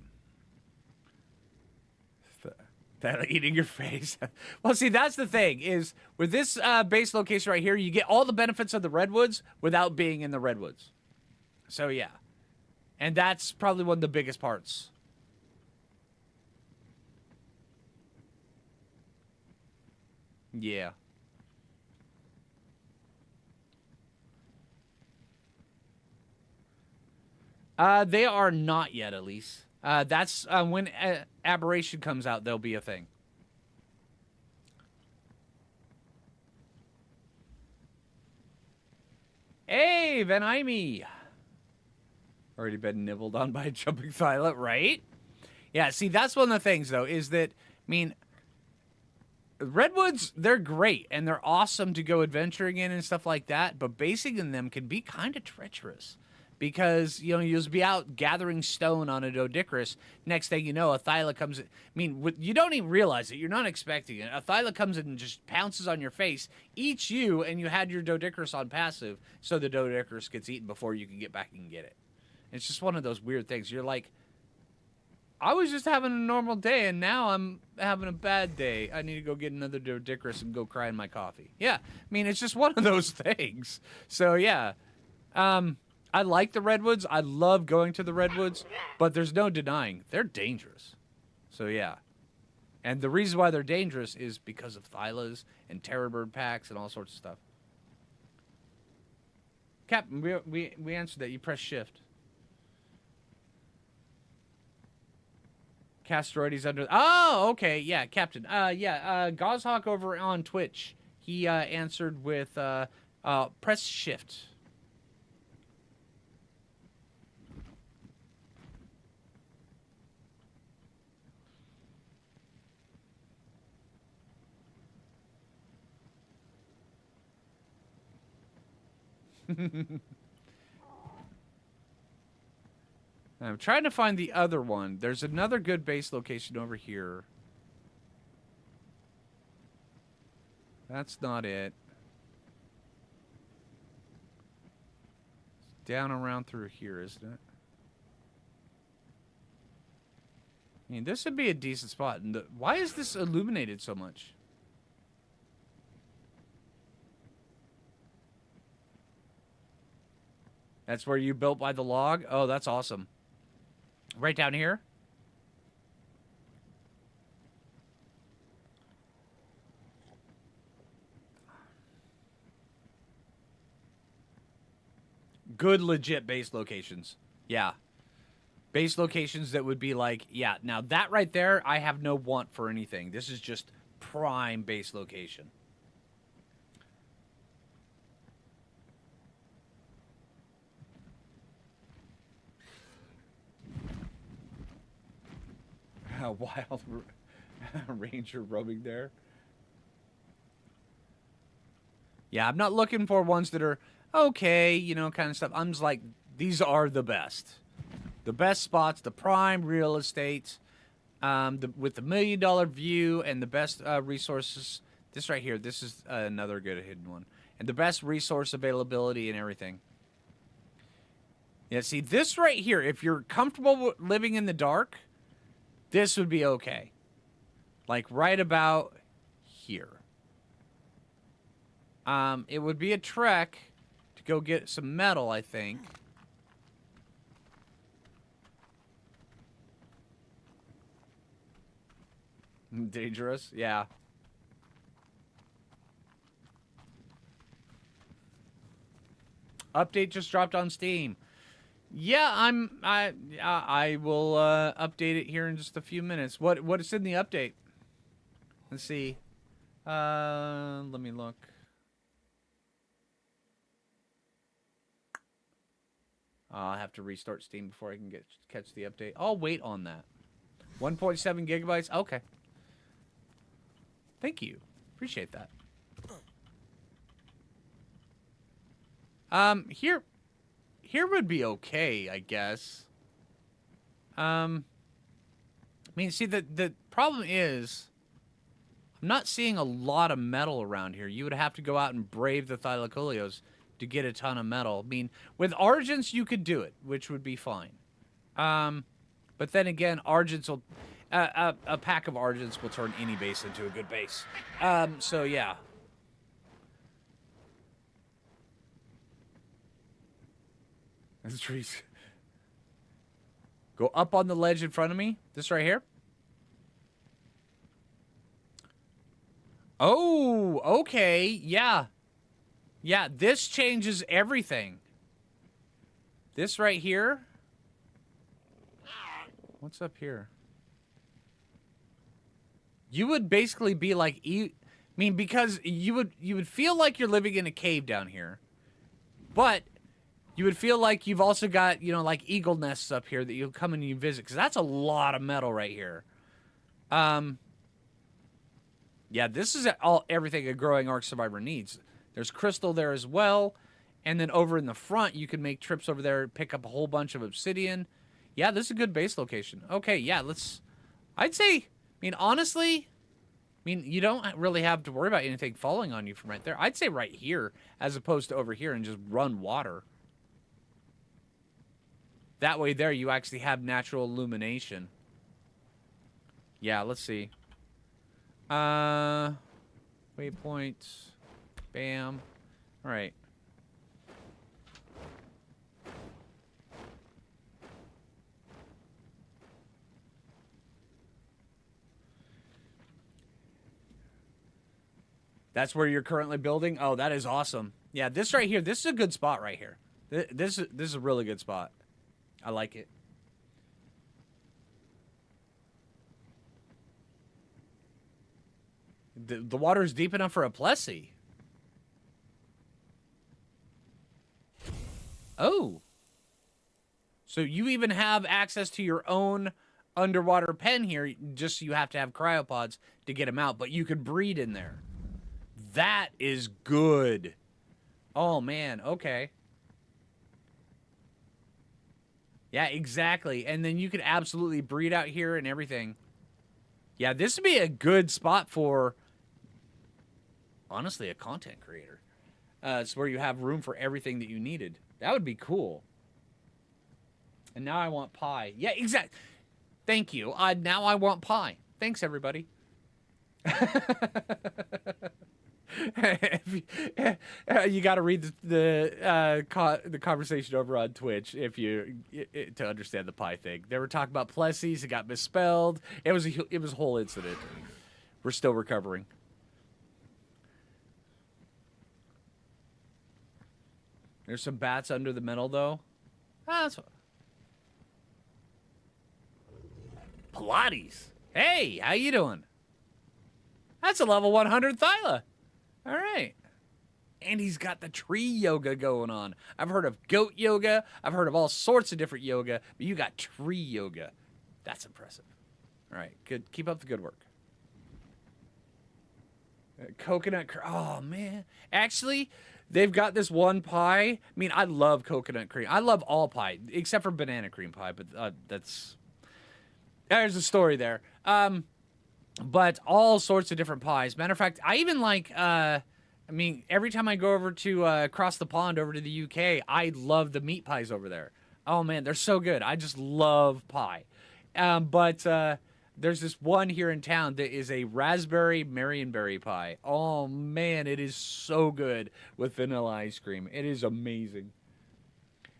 That eating your face. Well, see, that's the thing, is with this base location right here, you get all the benefits of the Redwoods without being in the Redwoods. So, yeah. And that's probably one of the biggest parts. Yeah. They are not yet, Elise. That's when Aberration comes out, there'll be a thing. Hey, Van Ime. Already been nibbled on by a jumping violet, right? Yeah, see, that's one of the things, though, is that, I mean, Redwoods, they're great, and they're awesome to go adventuring in and stuff like that, but basing in them can be kind of treacherous. because you'll be out gathering stone on a doedicurus. Next thing you know, a thyla comes. I mean, you don't even realize it. You're not expecting it. A thyla comes in and just pounces on your face, eats you, and you had your doedicurus on passive, so the doedicurus gets eaten before you can get back and get it. It's just one of those weird things. You're like, I was just having a normal day, and now I'm having a bad day. I need to go get another doedicurus and go cry in my coffee. Yeah, I mean, it's just one of those things. So, yeah. I like the Redwoods. I love going to the Redwoods, but there's no denying they're dangerous. So, yeah. And the reason why they're dangerous is because of thylas and terror bird packs and all sorts of stuff. Captain, we answered that. You press shift. Castroides under. Oh, okay. Yeah, Captain. Gozhawk over on Twitch. He answered with press shift. I'm trying to find the other one. There's another good base location over here. That's not it. It's down around through here, isn't it? I mean, this would be a decent spot. And why is this illuminated so much? That's where you built by the log? Oh, that's awesome. Right down here? Good, legit base locations. Yeah. Base locations that would be like, yeah, now that right there, I have no want for anything. This is just prime base location. A wild ranger roaming there. Yeah, I'm not looking for ones that are okay, kind of stuff. I'm just like, these are the best. The best spots, the prime real estate, with the $1 million view and the best resources. This right here, this is another good hidden one. And the best resource availability and everything. Yeah, see, this right here, if you're comfortable living in the dark, this would be okay. Like right about here. It would be a trek to go get some metal, I think. Dangerous? Yeah. Update just dropped on Steam. Yeah, I will update it here in just a few minutes. What is in the update? Let's see. Let me look. I'll have to restart Steam before I can catch the update. I'll wait on that. 1.7 gigabytes. Okay. Thank you. Appreciate that. Here would be okay, I guess. I mean, see, the problem is, I'm not seeing a lot of metal around here. You would have to go out and brave the Thylacoleos to get a ton of metal. I mean, with Argents, you could do it, which would be fine. But then again, Argents will... a pack of Argents will turn any base into a good base. So, yeah. That's trees. Go up on the ledge in front of me. This right here. Oh, okay. Yeah. Yeah, this changes everything. This right here. What's up here? You would basically be like... I mean, because you would feel like you're living in a cave down here. But... you would feel like you've also got, like eagle nests up here that you'll come and you visit. Because that's a lot of metal right here. Yeah, this is everything a growing Ark Survivor needs. There's crystal there as well. And then over in the front, you can make trips over there, pick up a whole bunch of obsidian. Yeah, this is a good base location. Okay, yeah, I'd say, I mean, honestly, you don't really have to worry about anything falling on you from right there. I'd say right here, as opposed to over here, and just run water. That way there, you actually have natural illumination. Yeah, let's see. Waypoint. Bam. All right. That's where you're currently building? Oh, that is awesome. Yeah, this right here, this is a good spot right here. This is a really good spot. I like it. The water is deep enough for a Plessy. Oh. So you even have access to your own underwater pen here, just so you have to have cryopods to get them out, but you could breed in there. That is good. Oh, man. Okay. Yeah, exactly. And then you could absolutely breed out here and everything. Yeah, this would be a good spot for, honestly, a content creator. It's where you have room for everything that you needed. That would be cool. And now I want pie. Yeah, exactly. Thank you. Now I want pie. Thanks, everybody. You got to read the conversation over on Twitch to understand the pie thing. They were talking about Plessies. It got misspelled. It was a whole incident. We're still recovering. There's some bats under the metal though. That's Pilates. Hey, how you doing? That's a level 100 Thyla. All right. And he's got the tree yoga going on. I've heard of goat yoga. I've heard of all sorts of different yoga. But you got tree yoga. That's impressive. All right. Good. Keep up the good work. Coconut cream. Oh, man. Actually, they've got this one pie. I mean, I love coconut cream. I love all pie, except for banana cream pie. But there's a story there. But all sorts of different pies. Matter of fact, I even like, every time I go over to across the pond over to the UK, I love the meat pies over there. Oh, man, they're so good. I just love pie. But there's this one here in town that is a raspberry marionberry pie. Oh, man, it is so good with vanilla ice cream. It is amazing.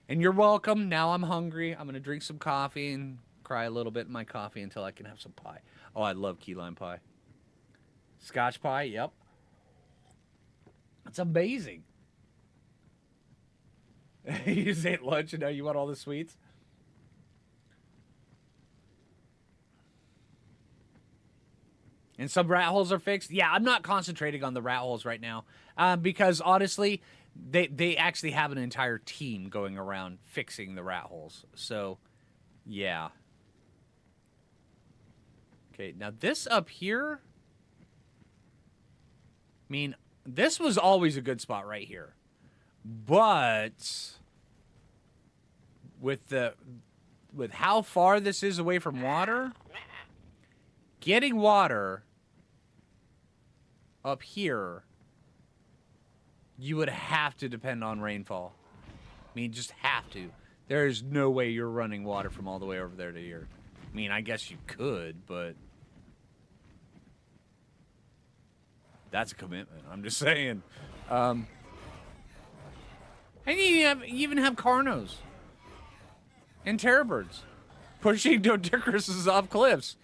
And you're welcome. Now I'm hungry. I'm going to drink some coffee and cry a little bit in my coffee until I can have some pie. Oh, I love key lime pie. Scotch pie, yep. It's amazing. You just ate lunch and now you want all the sweets? And some rat holes are fixed? Yeah, I'm not concentrating on the rat holes right now. Because honestly, they actually have an entire team going around fixing the rat holes. So, yeah. Okay, now this up here, this was always a good spot right here. But with how far this is away from water, getting water up here, you would have to depend on rainfall. Just have to. There is no way you're running water from all the way over there to here. I guess you could, but that's a commitment. I'm just saying. And you even have Carnos and Terrorbirds pushing Dodicruses off cliffs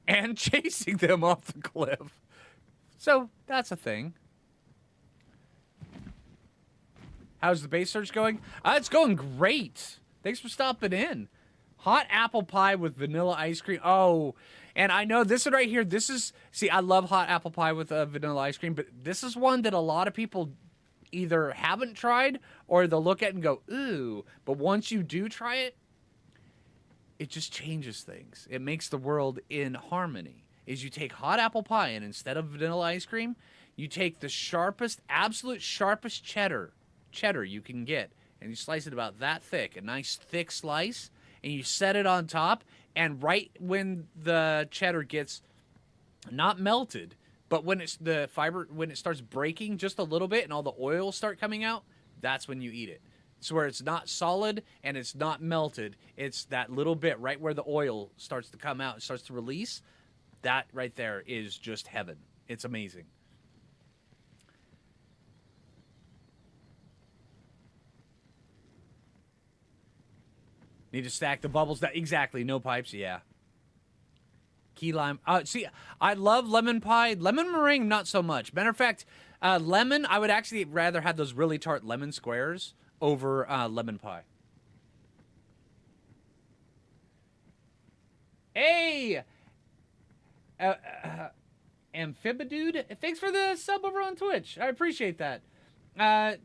and chasing them off the cliff. So that's a thing. How's the base search going? It's going great. Thanks for stopping in. Hot apple pie with vanilla ice cream. Oh, and I know this one right here. See, I love hot apple pie with vanilla ice cream, but this is one that a lot of people either haven't tried or they'll look at it and go, ooh. But once you do try it, it just changes things. It makes the world in harmony. Is you take hot apple pie and instead of vanilla ice cream, you take the sharpest, absolute sharpest cheddar cheddar you can get, and you slice it about that thick, a nice thick slice, and you set it on top, and right when the cheddar gets not melted, but when it's the fiber, when it starts breaking just a little bit and all the oils start coming out, that's when you eat it. It's where it's not solid and it's not melted. It's that little bit right where the oil starts to come out, it starts to release. That right there is just heaven. It's amazing. Need to stack the bubbles. That exactly. No pipes. Yeah. Key lime. See, I love lemon pie. Lemon meringue, not so much. Matter of fact, lemon, I would actually rather have those really tart lemon squares over lemon pie. Hey! Amphibidude, thanks for the sub over on Twitch. I appreciate that.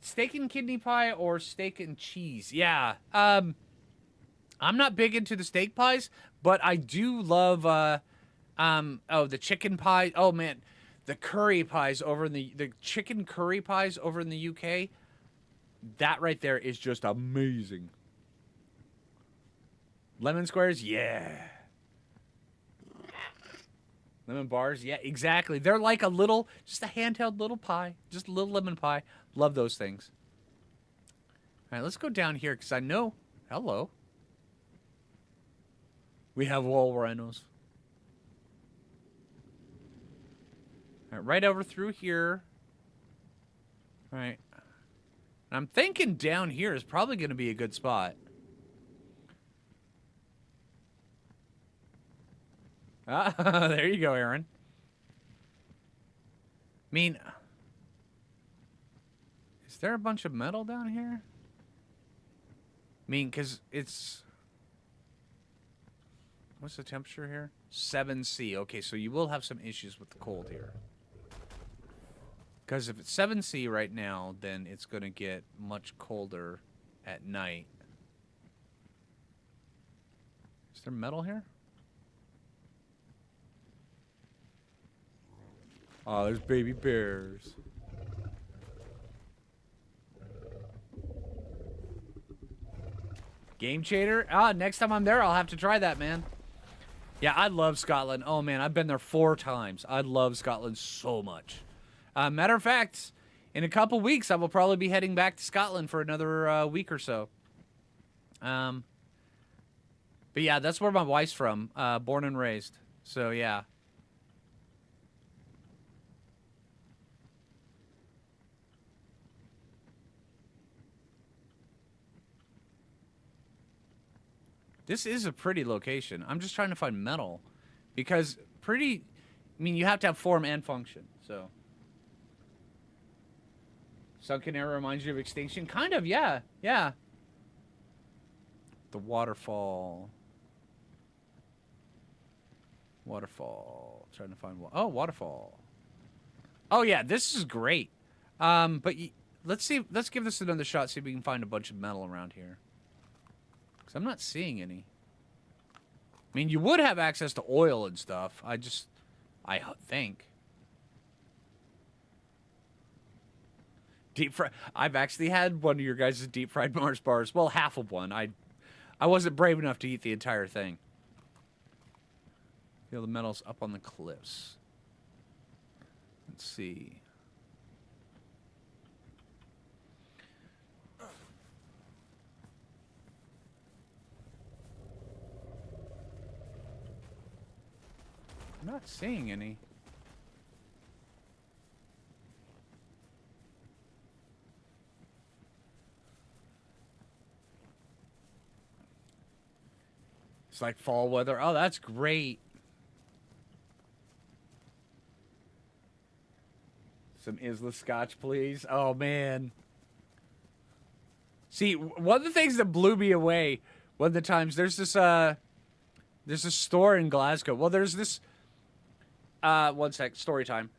Steak and kidney pie or steak and cheese? Yeah. I'm not big into the steak pies, but I do love the chicken pie. Oh man, the curry pies over in the chicken curry pies over in the UK. That right there is just amazing. Lemon squares, yeah. Lemon bars, yeah, exactly. They're like a little, just a handheld little pie, just a little lemon pie. Love those things. All right, let's go down here because I know. Hello. We have wall rhinos. All right, right over through here. All right. I'm thinking down here is probably going to be a good spot. There you go, Aaron. I mean, is there a bunch of metal down here? I mean, because it's... What's the temperature here? 7C. Okay, so you will have some issues with the cold here. Because if it's 7C right now, then it's going to get much colder at night. Is there metal here? Oh, there's baby bears. Game Chater? Ah, next time I'm there, I'll have to try that, man. Yeah, I love Scotland. Oh, man, I've been there 4 times. I love Scotland so much. Matter of fact, in a couple weeks, I will probably be heading back to Scotland for another week or so. But yeah, that's where my wife's from, born and raised. So, yeah. This is a pretty location. I'm just trying to find metal. Because pretty... I mean, you have to have form and function, so... Sunken Air reminds you of Extinction? Kind of, yeah. Yeah. The waterfall. Waterfall. Trying to find... Oh, waterfall. Oh, yeah, this is great. But let's see... Let's give this another shot, see if we can find a bunch of metal around here. Because I'm not seeing any. I mean, you would have access to oil and stuff. I think. Deep fry. I've actually had one of your guys' deep fried Mars bars. Well, half of one. I wasn't brave enough to eat the entire thing. Feel the metal's up on the cliffs. Let's see. I'm not seeing any. It's like fall weather. Oh, that's great. Some Isla Scotch, please. Oh, man. See, one of the things that blew me away one of the times, there's this store in Glasgow. Well, there's this... one sec. Story time.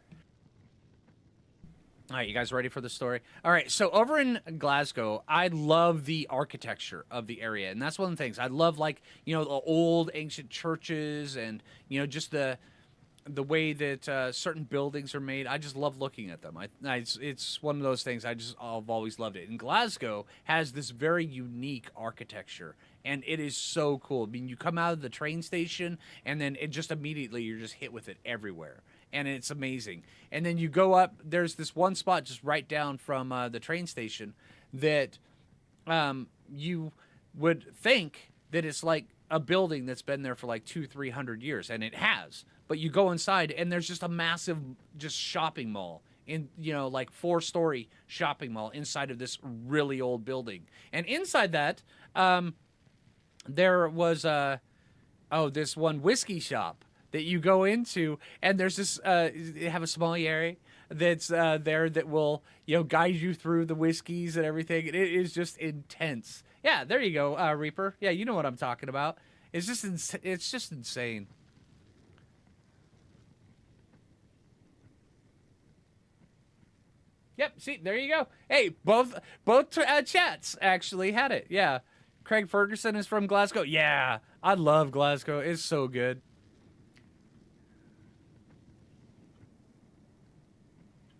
All right, you guys ready for the story? All right, so over in Glasgow, I love the architecture of the area, and that's one of the things. I love, like, you know, the old ancient churches and, you know, just the the way that certain buildings are made. I just love looking at them. It's one of those things. I've always loved it. And Glasgow has this very unique architecture, and it is so cool. I mean, you come out of the train station, and then it just immediately you're just hit with it everywhere, and it's amazing. And then you go up. There's this one spot just right down from the train station that you would think that it's like a building that's been there for like 200-300 years, and it has. But you go inside, and there's just a massive just shopping mall in, you know, like 4-story shopping mall inside of this really old building. And inside that, there was this one whiskey shop that you go into, and there's this they have a sommelier that's there that will, you know, guide you through the whiskeys and everything. It is just intense. Yeah, there you go, Reaper. Yeah, you know what I'm talking about. It's just it's just insane. Yep. See, there you go. Hey, both chats actually had it. Yeah, Craig Ferguson is from Glasgow. Yeah, I love Glasgow. It's so good.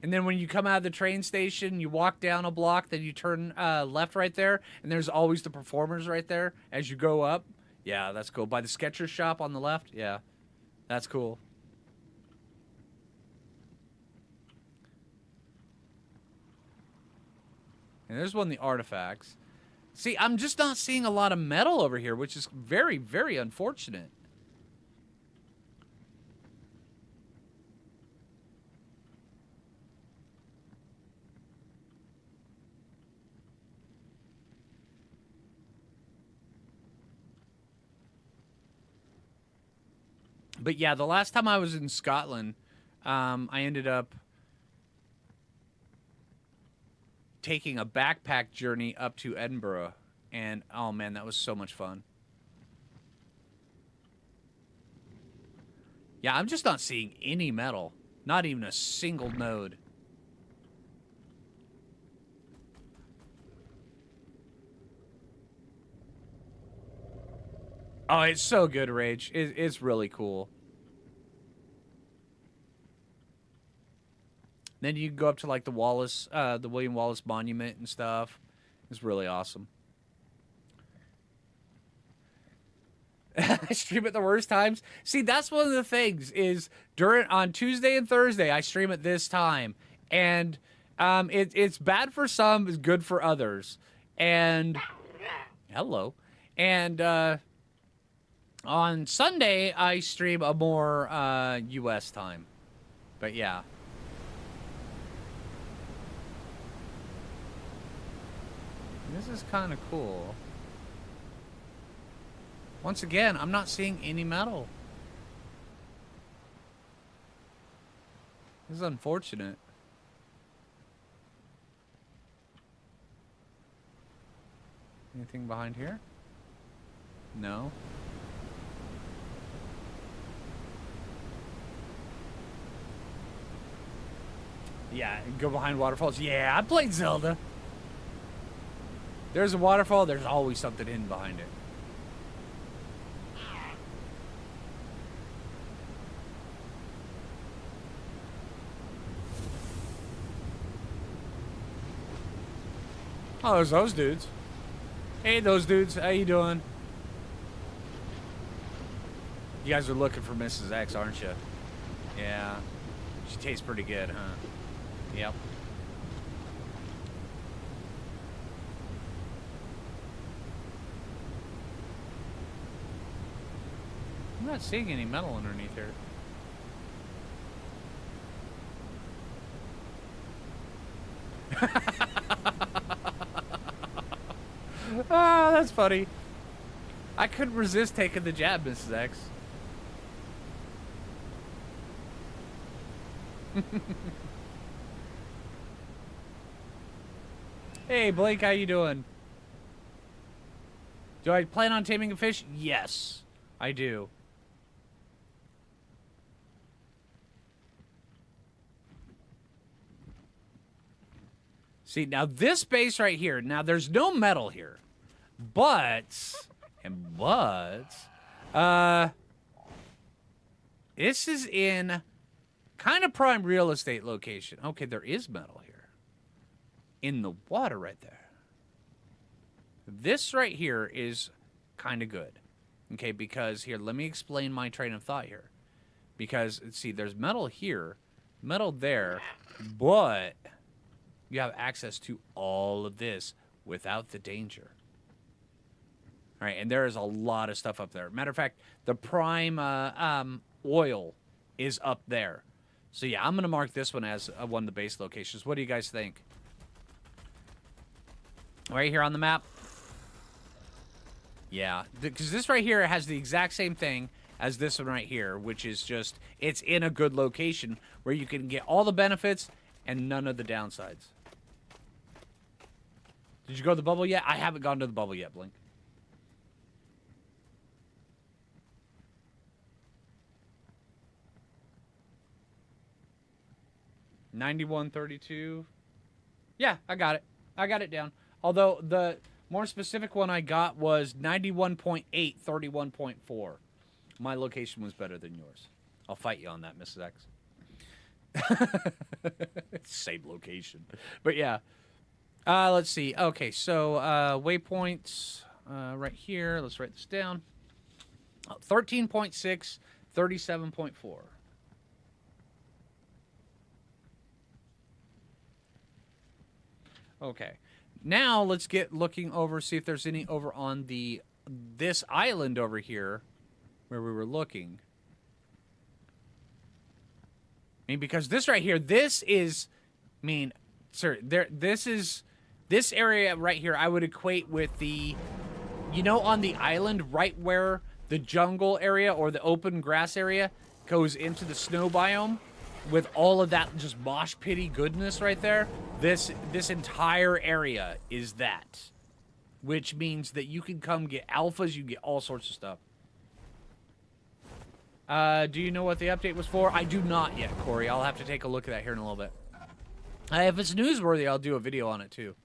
And then when you come out of the train station, you walk down a block, then you turn left right there, and there's always the performers right there as you go up. Yeah, that's cool. By the Skechers shop on the left. Yeah, that's cool. And there's one of the artifacts. See, I'm just not seeing a lot of metal over here, which is very, very unfortunate. But yeah, the last time I was in Scotland, I ended up taking a backpack journey up to Edinburgh, and oh man, that was so much fun. Yeah, I'm just not seeing any metal, not even a single node. Oh, it's so good, Rage. It's really cool. Then you can go up to like the William Wallace Monument and stuff. It's really awesome. I stream at the worst times. See, that's one of the things is on Tuesday and Thursday I stream at this time, and it's bad for some, it's good for others. And hello, and on Sunday I stream a more U.S. time. But yeah. This is kind of cool. Once again, I'm not seeing any metal. This is unfortunate. Anything behind here? No. Yeah, go behind waterfalls. Yeah, I played Zelda. There's a waterfall, there's always something hidden behind it. Oh, there's those dudes. Hey, those dudes, how you doing? You guys are looking for Mrs. X, aren't you? Yeah. She tastes pretty good, huh? Yep. I'm not seeing any metal underneath here. Ah, that's funny. I couldn't resist taking the jab, Mrs. X. Hey, Blake, how you doing? Do I plan on taming a fish? Yes, I do. See, now this base right here, now there's no metal here. But, This is in kind of prime real estate location. Okay, there is metal here. In the water right there. This right here is kind of good. Okay, because here, let me explain my train of thought here. Because, see, there's metal here, metal there, but you have access to all of this without the danger. All right, and there is a lot of stuff up there. Matter of fact, the prime oil is up there. So, yeah, I'm going to mark this one as one of the base locations. What do you guys think? Right here on the map? Yeah, because this right here has the exact same thing as this one right here, which is just, it's in a good location where you can get all the benefits and none of the downsides. Did you go to the bubble yet? I haven't gone to the bubble yet, Blink. $91.32. Yeah, I got it. I got it down. Although the more specific one I got was 91.8, 31.4. My location was better than yours. I'll fight you on that, Mrs. X. Same location. But yeah. Let's see. Okay, so waypoints right here. Let's write this down. 13.6, 37.4. Okay. Now let's get looking over, see if there's any over on this island over here where we were looking. I mean, because this right here, this is, I mean, sir, this area right here, I would equate with the, you know, on the island right where the jungle area or the open grass area goes into the snow biome with all of that just mosh pitty goodness right there. This entire area is that, which means that you can come get alphas, you get all sorts of stuff. Do you know what the update was for? I do not yet, Corey. I'll have to take a look at that here in a little bit. If it's newsworthy, I'll do a video on it too.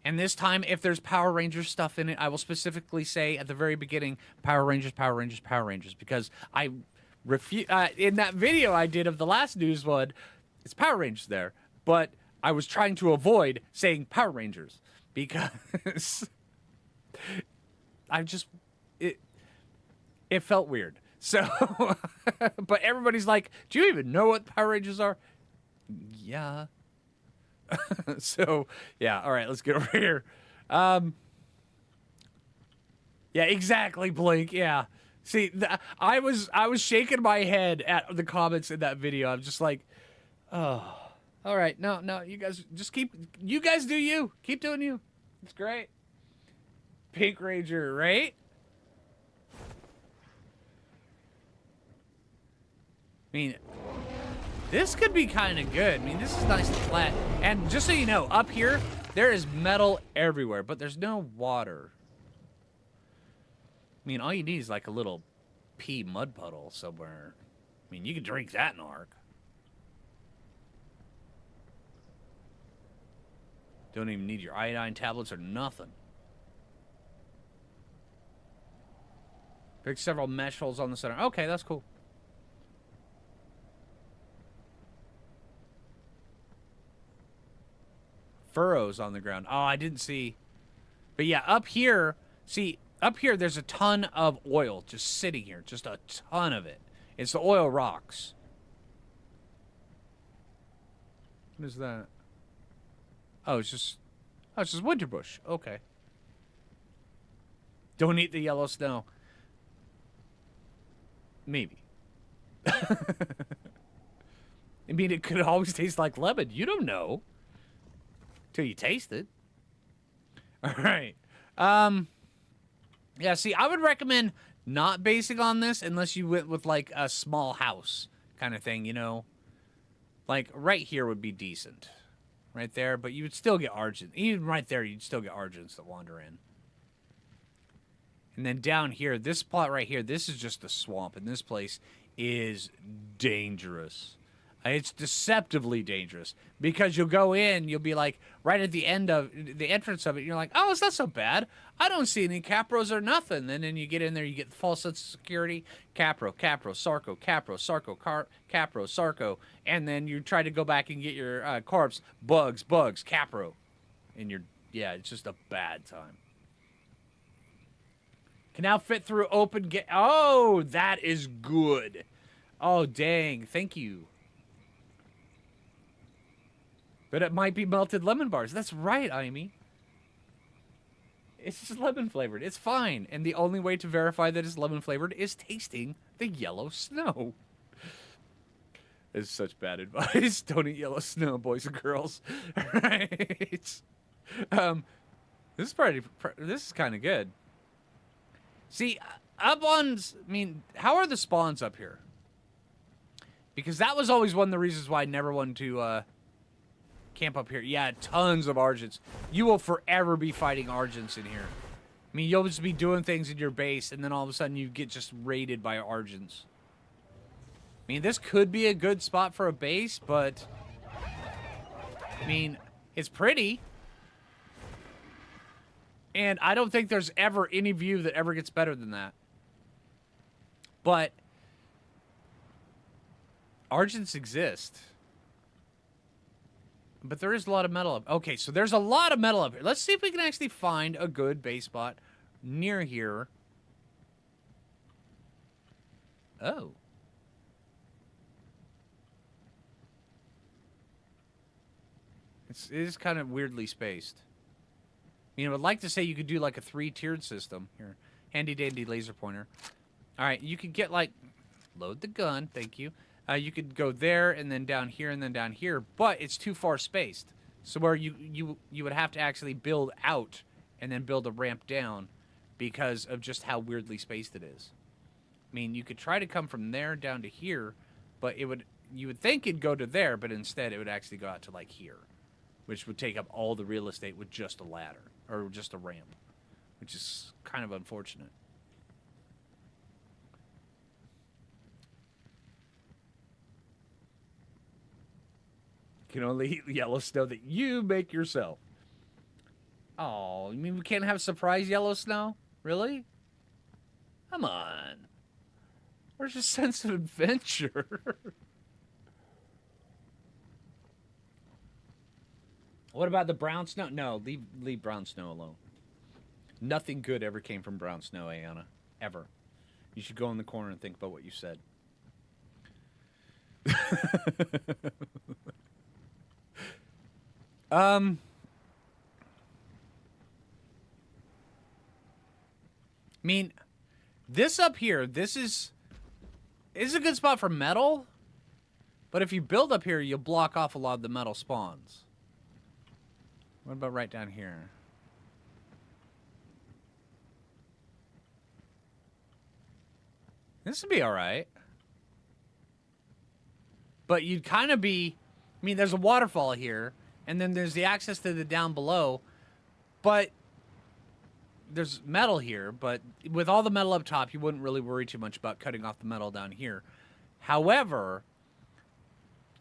And this time, if there's Power Rangers stuff in it, I will specifically say at the very beginning, Power Rangers, Power Rangers, Power Rangers, because I refuse. In that video I did of the last news one, it's Power Rangers there, but I was trying to avoid saying Power Rangers because it felt weird. So, but everybody's like, "Do you even know what Power Rangers are?" Yeah. So, yeah, all right, let's get over here. Yeah, exactly, Blink. Yeah. See, I was shaking my head at the comments in that video. I'm just like, oh, all right, no, you guys just you guys do you. Keep doing you. It's great. Pink Ranger, right? I mean, this could be kind of good. I mean, this is nice and flat. And just so you know, up here, there is metal everywhere, but there's no water. I mean, all you need is like a little pea mud puddle somewhere. I mean, you can drink that in Ark. Don't even need your iodine tablets or nothing. Pick several mesh holes on the center. Okay, that's cool. Furrows on the ground. Oh, I didn't see. But yeah, up here, see, up here there's a ton of oil just sitting here. Just a ton of it. It's the oil rocks. What is that? Oh, it's just winter bush. Okay. Don't eat the yellow snow. Maybe. I mean, it could always taste like lemon. You don't know. Till you taste it. All right. Yeah, see, I would recommend not basing on this unless you went with, like, a small house kind of thing, you know? Like, right here would be decent. Right there, but you would still get Argent. Even right there, you'd still get Argents that wander in. And then down here, this spot right here, this is just a swamp, and this place is dangerous. It's deceptively dangerous because you'll go in, you'll be like right at the end of the entrance of it. And you're like, oh, it's not so bad. I don't see any capros or nothing. And then you get in there, you get the false sense of security, capro, sarco, capro, sarco. And then you try to go back and get your corpse, bugs, capro. And yeah, it's just a bad time. Can now fit through open gate. Oh, that is good. Oh, dang. Thank you. But it might be melted lemon bars. That's right, Amy. It's just lemon flavored. It's fine. And the only way to verify that it's lemon flavored is tasting the yellow snow. It's such bad advice. Don't eat yellow snow, boys and girls. Right? This is kind of good. See, up on, I mean, how are the spawns up here? Because that was always one of the reasons why I never wanted to camp up here. Yeah, tons of Argents. You will forever be fighting Argents in here. I mean, you'll just be doing things in your base, and then all of a sudden you get just raided by Argents. I mean, this could be a good spot for a base, but I mean, it's pretty. And I don't think there's ever any view that ever gets better than that. But Argents exist. But there is a lot of metal up. Okay, so there's a lot of metal up here. Let's see if we can actually find a good base spot near here. Oh. It is kind of weirdly spaced. You know, I'd like to say you could do like a 3-tiered system. Here, handy dandy laser pointer. All right, you could get like, load the gun, thank you. You could go there and then down here and then down here, but it's too far spaced. So where you would have to actually build out and then build a ramp down because of just how weirdly spaced it is. I mean, you could try to come from there down to here, but you would think it'd go to there, but instead it would actually go out to like here, which would take up all the real estate with just a ladder or just a ramp, which is kind of unfortunate. Can only eat yellow snow that you make yourself. Oh, you mean we can't have surprise yellow snow? Really? Come on. Where's your sense of adventure? What about the brown snow? No, leave brown snow alone. Nothing good ever came from brown snow, Ayana. Ever. You should go in the corner and think about what you said. I mean, this up here, this is a good spot for metal, but if you build up here, you'll block off a lot of the metal spawns. What about right down here? This would be all right. But you'd kind of be, I mean, there's a waterfall here, and then there's the access to the down below, but there's metal here, but with all the metal up top, you wouldn't really worry too much about cutting off the metal down here. However,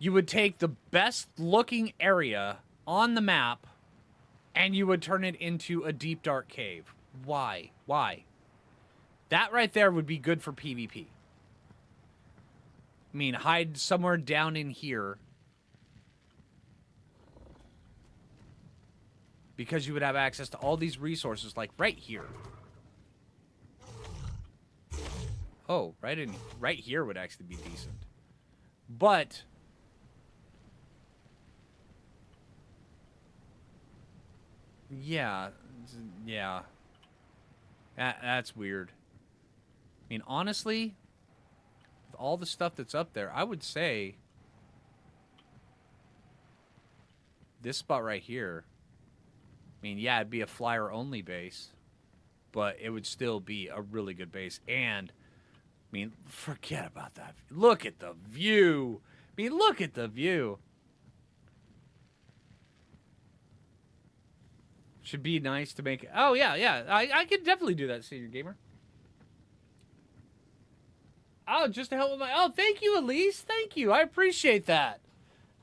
you would take the best looking area on the map and you would turn it into a deep, dark cave. Why? Why? That right there would be good for PvP. I mean, hide somewhere down in here. Because you would have access to all these resources, like right here. Oh, right here would actually be decent. But yeah. That's weird. I mean, honestly, with all the stuff that's up there, I would say this spot right here. I mean, yeah, it'd be a flyer-only base, but it would still be a really good base. And, I mean, forget about that. Look at the view. I mean, look at the view. Should be nice to make... Oh, yeah. I could definitely do that, Senior Gamer. Oh, just to help with my... Oh, thank you, Elise. Thank you. I appreciate that.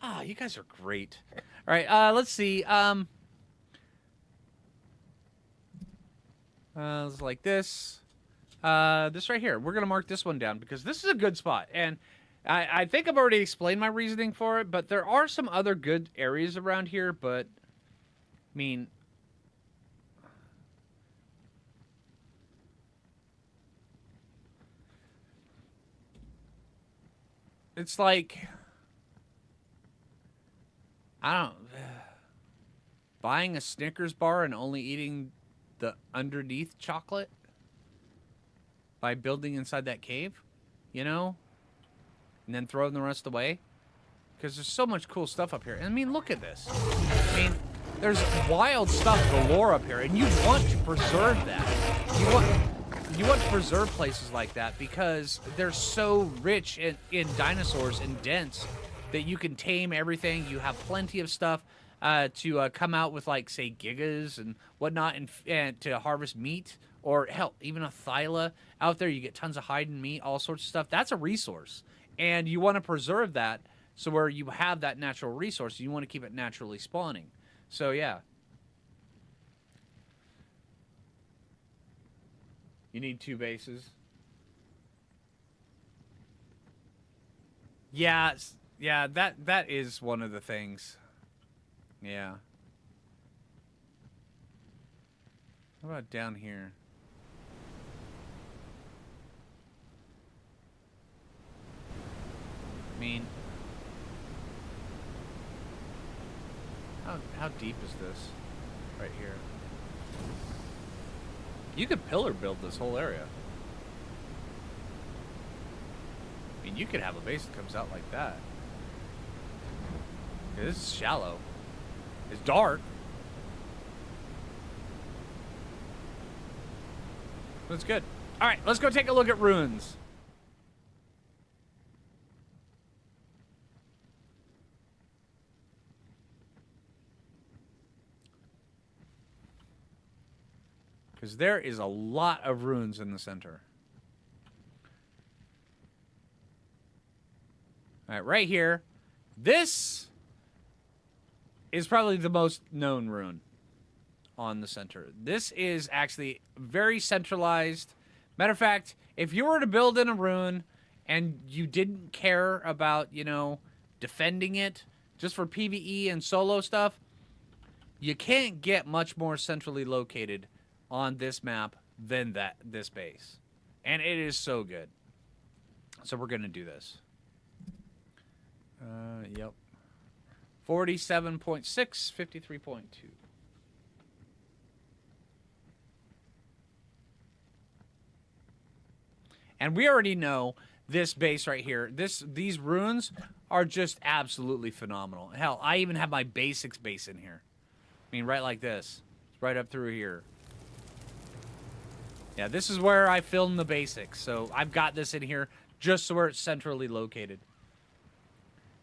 Ah, you guys are great. All right, let's see. It's like this. This right here. We're going to mark this one down because this is a good spot. And I think I've already explained my reasoning for it, but there are some other good areas around here, but, I mean... It's like... I don't... Buying a Snickers bar and only eating the underneath chocolate by building inside that cave, you know? And then throwing the rest away. Because there's so much cool stuff up here. I mean, look at this. I mean, there's wild stuff galore up here, and you want to preserve that. You want to preserve places like that because they're so rich in dinosaurs and dense that you can tame everything. You have plenty of stuff to come out with, like, say, gigas and whatnot, and to harvest meat, or hell, even a thyla out there. You get tons of hide and meat, all sorts of stuff. That's a resource, and you want to preserve that. So where you have that natural resource, you want to keep it naturally spawning. So yeah. You need 2 bases. Yeah, yeah, that is one of the things. Yeah. How about down here? I mean, how deep is this? Right here. You could pillar build this whole area. I mean, you could have a base that comes out like that. This is shallow. It's dark. That's good. All right, let's go take a look at ruins. Because there is a lot of ruins in the center. All right, right here. This is probably the most known rune on the center. This is actually very centralized. Matter of fact, if you were to build in a rune and you didn't care about, you know, defending it just for PvE and solo stuff, you can't get much more centrally located on this map than this base. And it is so good. So we're going to do this. Yep. 47.6, 53.2. And we already know this base right here. These runes are just absolutely phenomenal. Hell, I even have my basics base in here. I mean, right like this. It's right up through here. Yeah, this is where I film the basics. So I've got this in here just so where it's centrally located.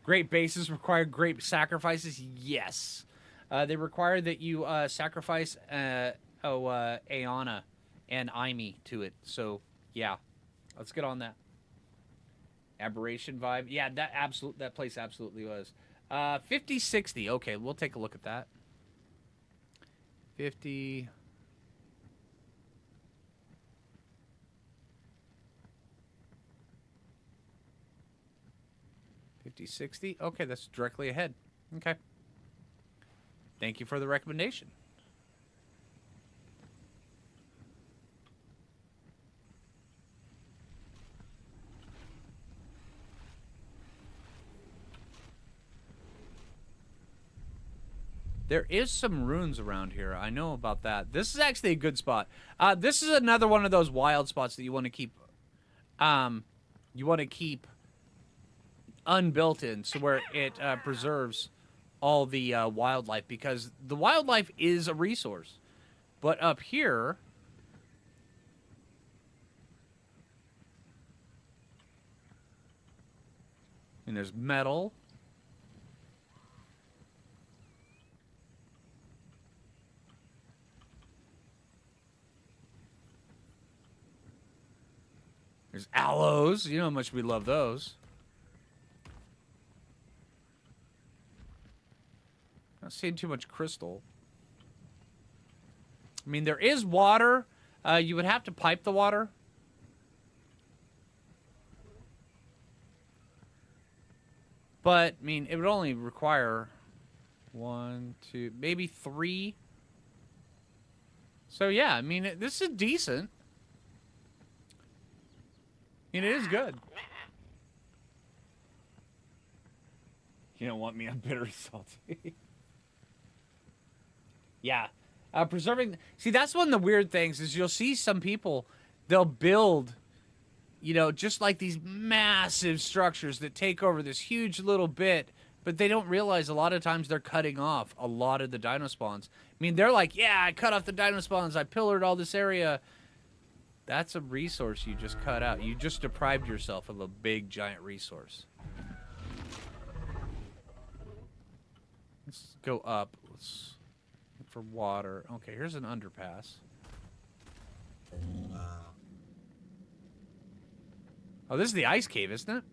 Great bases require great sacrifices. Yes. They require that you sacrifice Aeona and Imi to it. So, yeah. Let's get on that. Aberration vibe. Yeah, that place absolutely was. 50-60. Okay, we'll take a look at that. 50... 50-60. Okay, that's directly ahead. Okay. Thank you for the recommendation. There is some runes around here. I know about that. This is actually a good spot. This is another one of those wild spots that you want to keep. You want to keep unbuilt in, so where it preserves all the wildlife, because the wildlife is a resource. But up here, and there's metal. There's aloes. You know how much we love those. Not seeing too much crystal. I mean, there is water. You would have to pipe the water. But, I mean, it would only require 1, 2, maybe 3. So, yeah, I mean, this is decent. I mean, it is good. You don't want me on bitter salty. Yeah. Preserving... See, that's one of the weird things is you'll see some people, they'll build, you know, just like these massive structures that take over this huge little bit, but they don't realize a lot of times they're cutting off a lot of the dino spawns. I mean, they're like, yeah, I cut off the dino spawns, I pillared all this area. That's a resource you just cut out. You just deprived yourself of a big, giant resource. Let's go up. Let's look for water. Okay, here's an underpass. Oh, this is the ice cave, isn't it?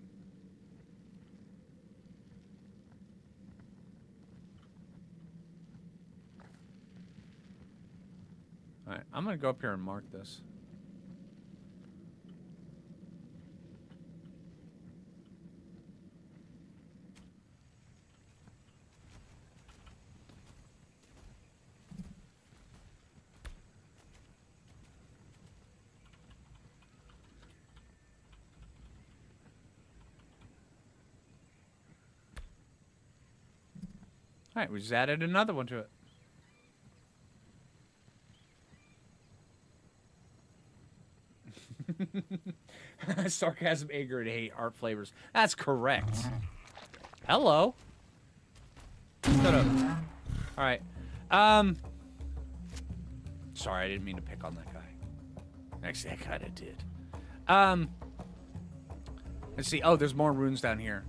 Alright, I'm gonna go up here and mark this. Alright, we just added another one to it. Sarcasm, anger, and hate, art flavors. That's correct. Hello. Shut up. Alright. Sorry, I didn't mean to pick on that guy. Actually, I kinda did. Let's see. Oh, there's more runes down here.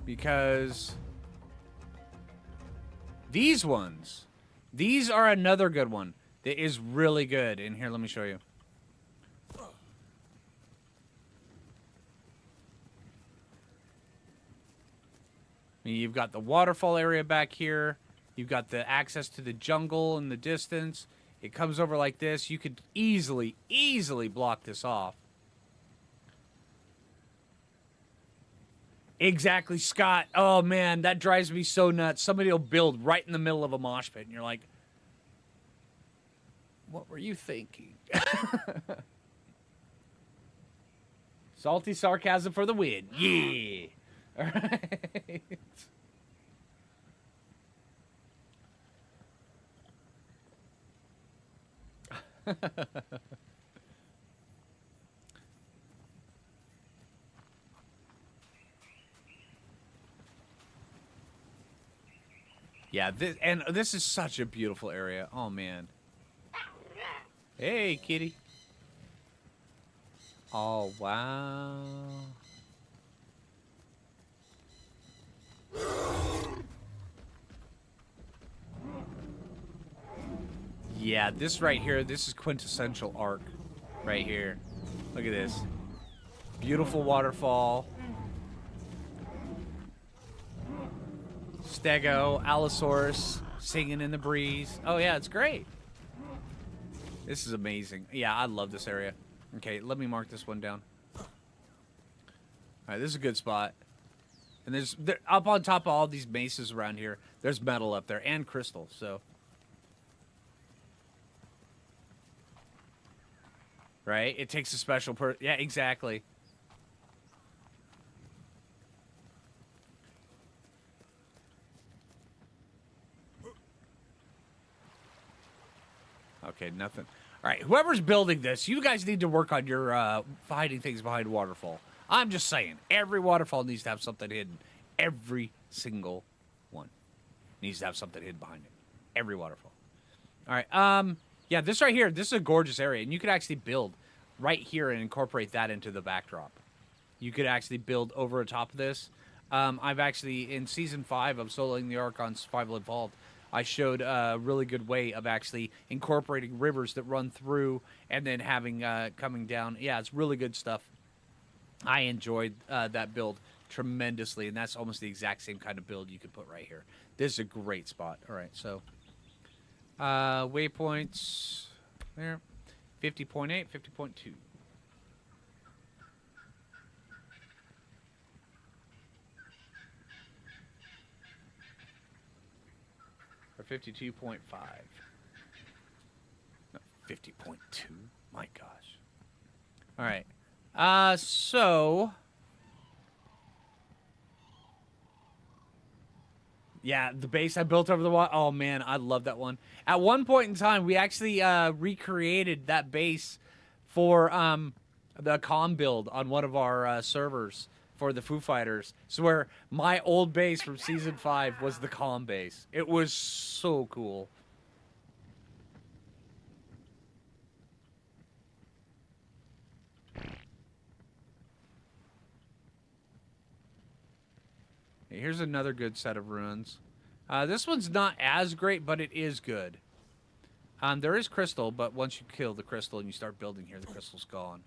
Because... these ones. These are another good one. That is really good. In here, let me show you. I mean, you've got the waterfall area back here. You've got the access to the jungle in the distance. It comes over like this. You could easily, easily block this off. Exactly, Scott. Oh, man, that drives me so nuts. Somebody will build right in the middle of a mosh pit, and you're like, what were you thinking? Salty sarcasm for the win. Yeah. All right. Yeah, this is such a beautiful area. Oh, man. Hey, kitty. Oh, wow. Yeah, this right here, this is quintessential Ark. Right here. Look at this. Beautiful waterfall. Stego, Allosaurus, singing in the breeze. Oh, yeah, it's great. This is amazing. Yeah, I love this area. Okay, let me mark this one down. All right, this is a good spot. And there's up on top of all these mesas around here, there's metal up there and crystal, so. Right? It takes a special yeah, exactly. Okay, nothing. All right, whoever's building this, you guys need to work on your hiding things behind waterfall. I'm just saying, every waterfall needs to have something hidden. Every single one needs to have something hidden behind it. Every waterfall. All right, yeah, this right here, this is a gorgeous area, and you could actually build right here and incorporate that into the backdrop. You could actually build over the top of this. I've actually, in Season 5 of Soloing the Ark on Survival Evolved, I showed a really good way of actually incorporating rivers that run through and then having coming down. Yeah, it's really good stuff. I enjoyed that build tremendously, and that's almost the exact same kind of build you could put right here. This is a great spot. All right, so waypoints there, 50.8, 50.2. Or 52.5. No, 50.2. My gosh. All right. So yeah, the base I built over the water. Oh man, I love that one. At one point in time, we actually recreated that base for the comm build on one of our servers for the Foo Fighters. So where my old base from season 5 was the comm base. It was so cool. Here's another good set of ruins. This one's not as great, but it is good. There is crystal, but once you kill the crystal and you start building here, the crystal's gone.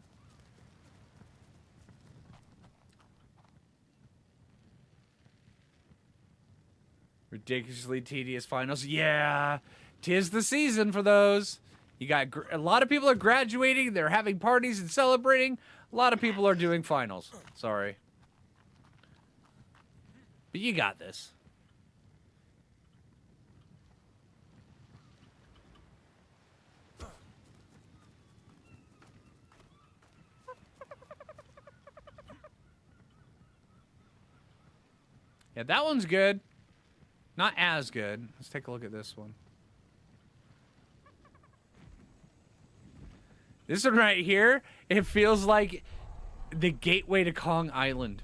Ridiculously tedious finals. Yeah, 'tis the season for those. You got a lot of people are graduating. They're having parties and celebrating. A lot of people are doing finals. Sorry. But you got this. Yeah, that one's good. Not as good. Let's take a look at this one. This one right here, it feels like the gateway to Kong Island.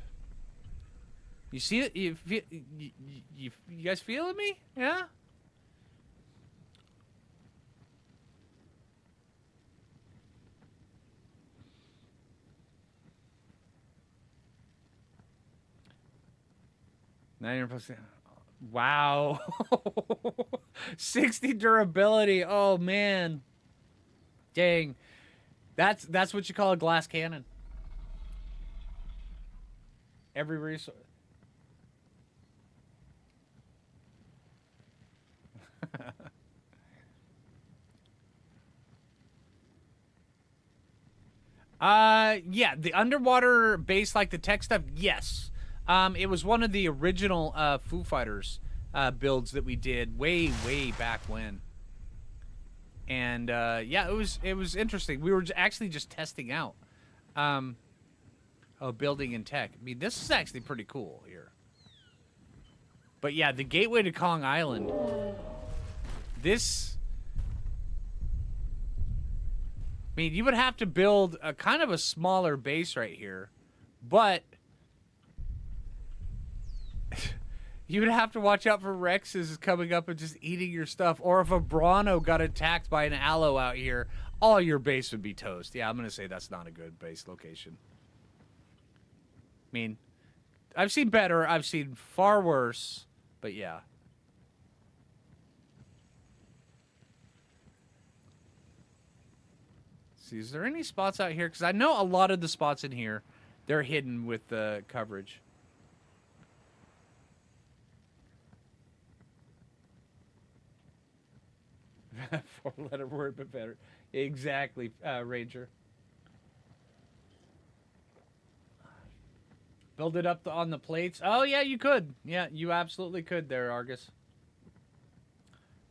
You see it? You guys feeling me? Yeah? Wow. 60 durability. Oh man. Dang. That's what you call a glass cannon. Every resource. Yeah, the underwater base, like the tech stuff, yes. It was one of the original Foo Fighters builds that we did way back when. And yeah, it was interesting. We were actually just testing out building and tech. I mean, this is actually pretty cool here. But yeah, the gateway to Kong Island. This, I mean, you would have to build a kind of a smaller base right here, but you would have to watch out for Rexes coming up and just eating your stuff. Or if a Bronto got attacked by an Aloe out here, all your base would be toast. Yeah, I'm going to say that's not a good base location. I mean, I've seen better. I've seen far worse. But yeah. See, is there any spots out here? Because I know a lot of the spots in here, they're hidden with the coverage. Four-letter word, but better. Exactly, Ranger. Build it up on the plates. Oh, yeah, you could. Yeah, you absolutely could there, Argus.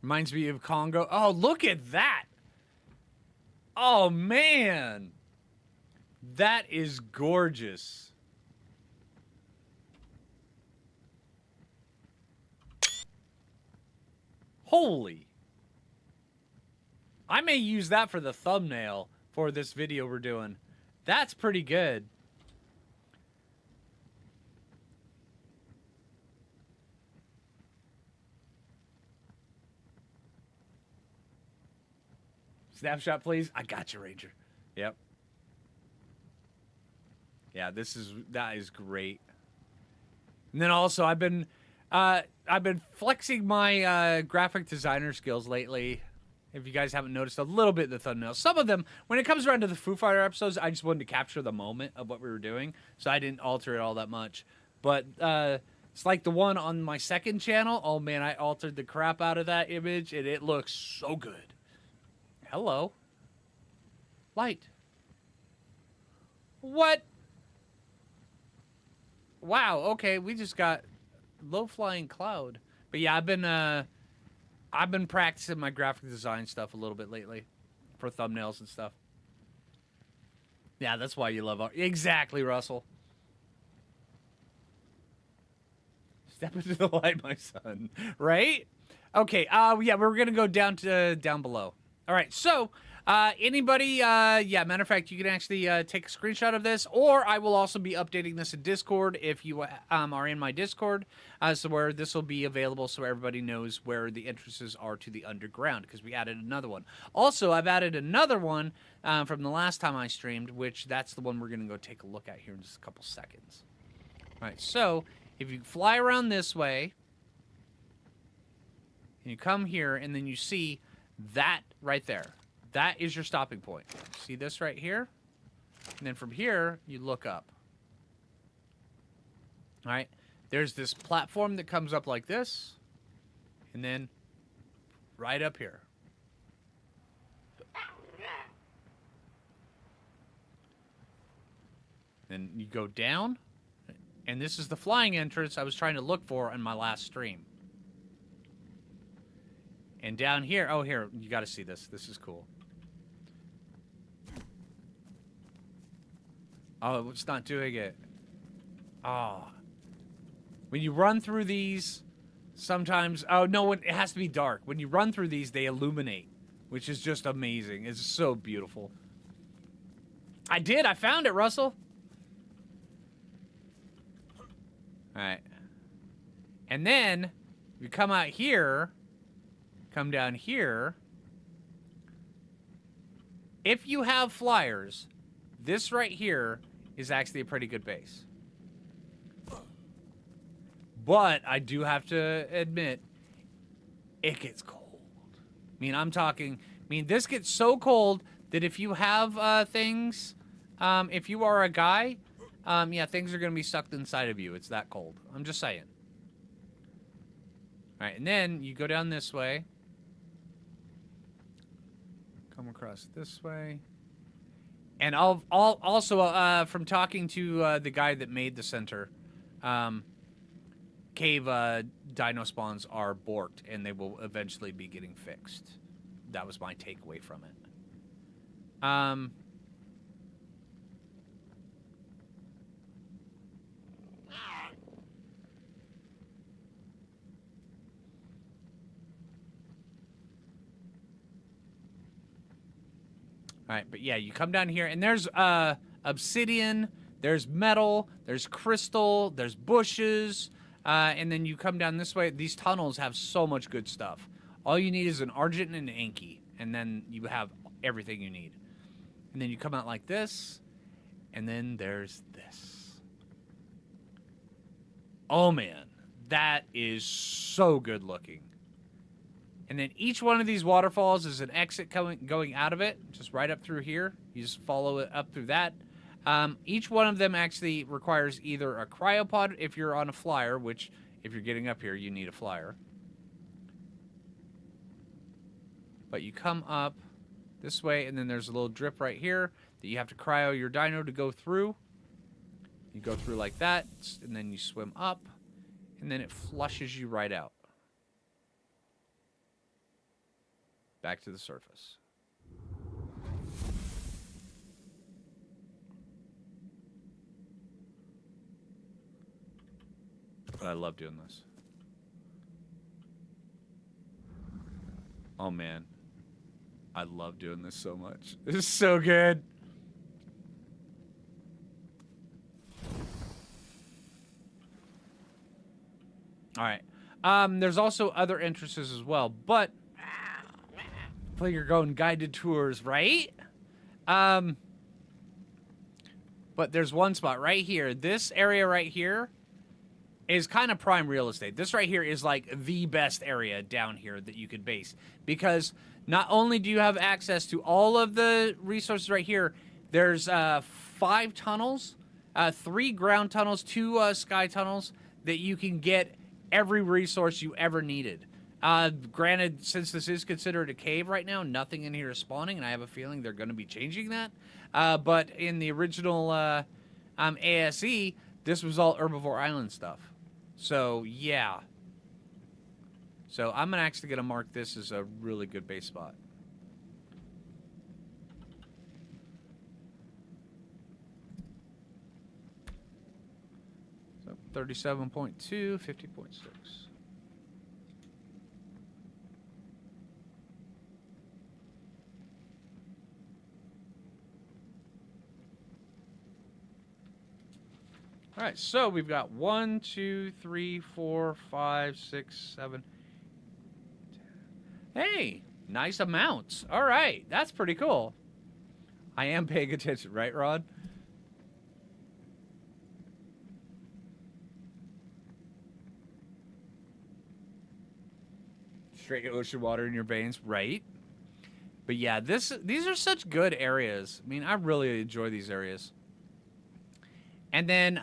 Reminds me of Congo. Oh, look at that. Oh, man. That is gorgeous. Holy. I may use that for the thumbnail for this video we're doing. That's pretty good. Snapshot, please. I got you, Ranger. Yep. Yeah, that is great. And then also, I've been I've been flexing my graphic designer skills lately. If you guys haven't noticed, a little bit in the thumbnail. Some of them, when it comes around to the Foo Fighter episodes, I just wanted to capture the moment of what we were doing, so I didn't alter it all that much. But it's like the one on my second channel. Oh man, I altered the crap out of that image, and it looks so good. Hello. Light. What? Wow, okay, we just got low-flying cloud. But yeah, I've been practicing my graphic design stuff a little bit lately for thumbnails and stuff. Yeah, that's why you love art. Exactly, Russell. Step into the light, my son. Right? Okay, yeah, we're going to go down below. All right, so anybody, yeah, matter of fact, you can actually take a screenshot of this, or I will also be updating this in Discord if you are in my Discord, so where this will be available so everybody knows where the entrances are to the underground, because we added another one. Also, I've added another one from the last time I streamed, which that's the one we're going to go take a look at here in just a couple seconds. All right, so if you fly around this way, and you come here, and then you see that right there. That is your stopping point. See this right here? And then from here, you look up. All right? There's this platform that comes up like this. And then right up here. Then you go down. And this is the flying entrance I was trying to look for on my last stream. And down here, oh, here, you got to see this. This is cool. Oh, it's not doing it. Oh. When you run through these, sometimes, oh, no, it has to be dark. When you run through these, they illuminate, which is just amazing. It's so beautiful. I found it, Russell. All right. And then you come out here. Come down here. If you have flyers, this right here is actually a pretty good base. But I do have to admit, it gets cold. I mean, this gets so cold that if you have things, if you are a guy, yeah, things are going to be sucked inside of you. It's that cold. I'm just saying. All right, and then you go down this way. Come across this way. And I'll also, from talking to the guy that made the center, cave dino spawns are borked, and they will eventually be getting fixed. That was my takeaway from it. All right, but yeah, you come down here, and there's obsidian, there's metal, there's crystal, there's bushes, and then you come down this way. These tunnels have so much good stuff. All you need is an Argent and an Anki, and then you have everything you need. And then you come out like this, and then there's this. Oh, man, that is so good looking. And then each one of these waterfalls is an exit going out of it, just right up through here. You just follow it up through that. Each one of them actually requires either a cryopod if you're on a flyer, which if you're getting up here, you need a flyer. But you come up this way, and then there's a little drip right here that you have to cryo your dino to go through. You go through like that, and then you swim up, and then it flushes you right out. Back to the surface. But I love doing this. Oh, man. I love doing this so much. This is so good. All right. There's also other entrances as well, but Phlinger going guided tours, right? But there's one spot right here. This area right here is kind of prime real estate. This right here is like the best area down here that you could base, because not only do you have access to all of the resources right here, there's 5 tunnels, 3 ground tunnels, 2 sky tunnels that you can get every resource you ever needed. Granted, since this is considered a cave right now, nothing in here is spawning, and I have a feeling they're going to be changing that. But in the original ASE, this was all Herbivore Island stuff. So, yeah. So, I'm actually going to mark this as a really good base spot. So, 37.2, 50.6. All right, so we've got 1, 2, 3, 4, 5, 6, 7. 10. Hey, nice amounts. All right, that's pretty cool. I am paying attention, right, Rod? Straight ocean water in your veins, right? But yeah, these are such good areas. I mean, I really enjoy these areas. And then,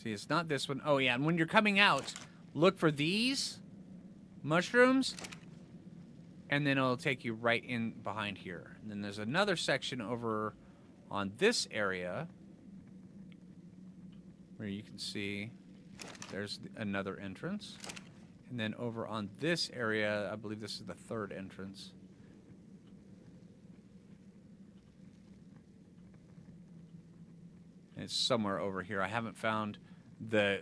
see, it's not this one. Oh, yeah, and when you're coming out, look for these mushrooms, and then it'll take you right in behind here. And then there's another section over on this area where you can see there's another entrance. And then over on this area, I believe this is the 3rd entrance. It's somewhere over here. I haven't found the...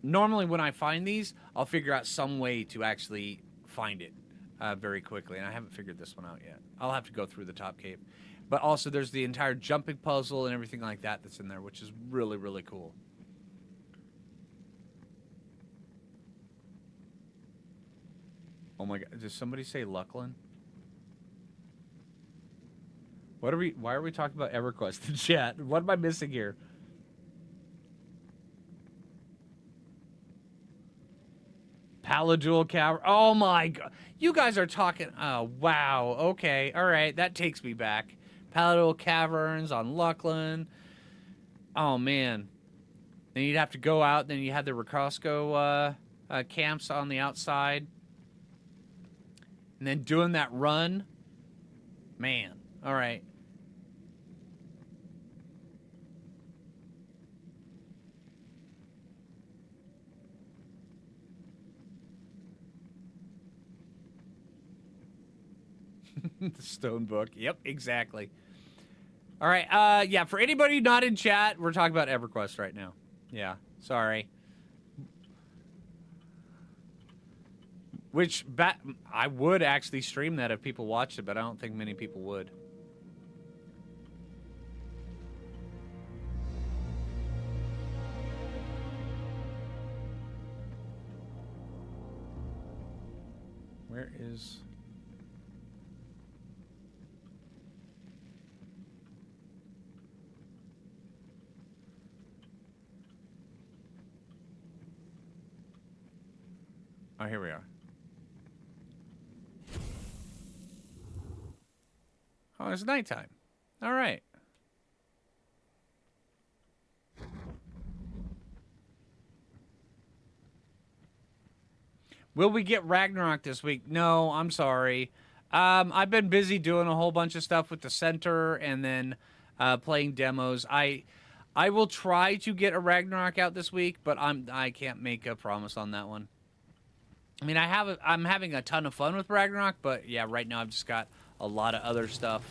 Normally when I find these, I'll figure out some way to actually find it very quickly. And I haven't figured this one out yet. I'll have to go through the top cave. But also there's the entire jumping puzzle and everything like that that's in there, which is really, really cool. Oh my God. Did somebody say Lucklin? Why are we talking about EverQuest in chat? What am I missing here? Paladul Cavern. Oh my God. You guys are talking. Oh, wow. Okay. All right. That takes me back. Paladul Caverns on Lucklin. Oh, man. Then you'd have to go out. Then you had the Roscoe camps on the outside. And then doing that run. Man. All right. The stone book. Yep, exactly. All right. Yeah, for anybody not in chat, we're talking about EverQuest right now. Yeah, sorry. Which, I would actually stream that if people watched it, but I don't think many people would. Where is... Oh, here we are. Oh, it's nighttime. All right. Will we get Ragnarok this week? No, I'm sorry. I've been busy doing a whole bunch of stuff with the center and then playing demos. I will try to get a Ragnarok out this week, but I can't make a promise on that one. I mean, I'm having a ton of fun with Ragnarok, but yeah, right now I've just got a lot of other stuff.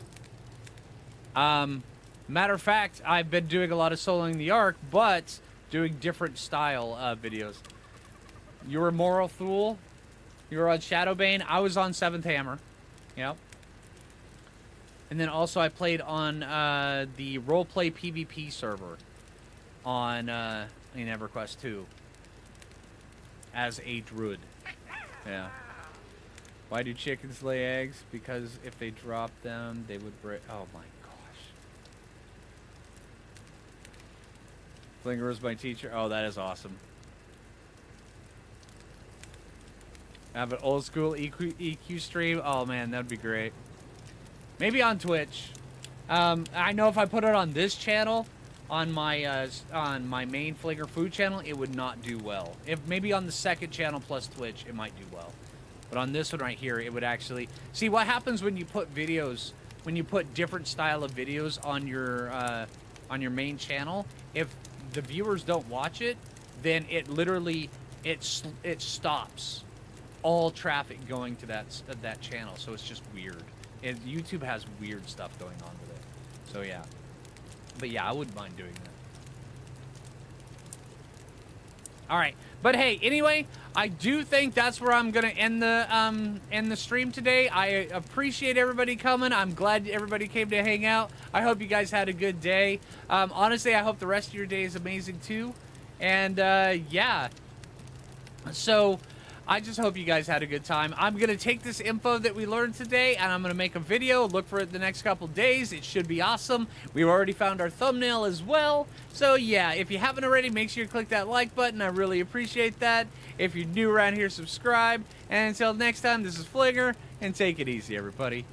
Matter of fact, I've been doing a lot of soloing the Ark, but doing different style videos. You were Moral Fool. You were on Shadowbane. I was on 7th Hammer. Yep. And then also I played on the roleplay PvP server on in EverQuest 2 as a druid. Yeah. Why do chickens lay eggs? Because if they drop them, they would break. Oh my God. Phlinger was my teacher. Oh, that is awesome. Have an old school EQ stream. Oh man, that'd be great. Maybe on Twitch. I know if I put it on this channel, on my main Phlinger Phoo channel, it would not do well. If maybe on the second channel plus Twitch, it might do well. But on this one right here, it would actually... See, what happens when you put videos, when you put different style of videos on your main channel, if the viewers don't watch it, then it literally, it stops all traffic going to that channel. So it's just weird. And YouTube has weird stuff going on with it. So yeah. But yeah, I wouldn't mind doing that. All right, but hey, anyway, I do think that's where I'm gonna end the stream today. I appreciate everybody coming. I'm glad everybody came to hang out. I hope you guys had a good day. Honestly, I hope the rest of your day is amazing too. And yeah, so I just hope you guys had a good time. I'm gonna take this info that we learned today and I'm gonna make a video. Look for it the next couple days. It should be awesome. We've already found our thumbnail as well. So yeah, if you haven't already, make sure you click that like button. I really appreciate that. If you're new around here, subscribe. And until next time, this is Phlinger, and take it easy, everybody.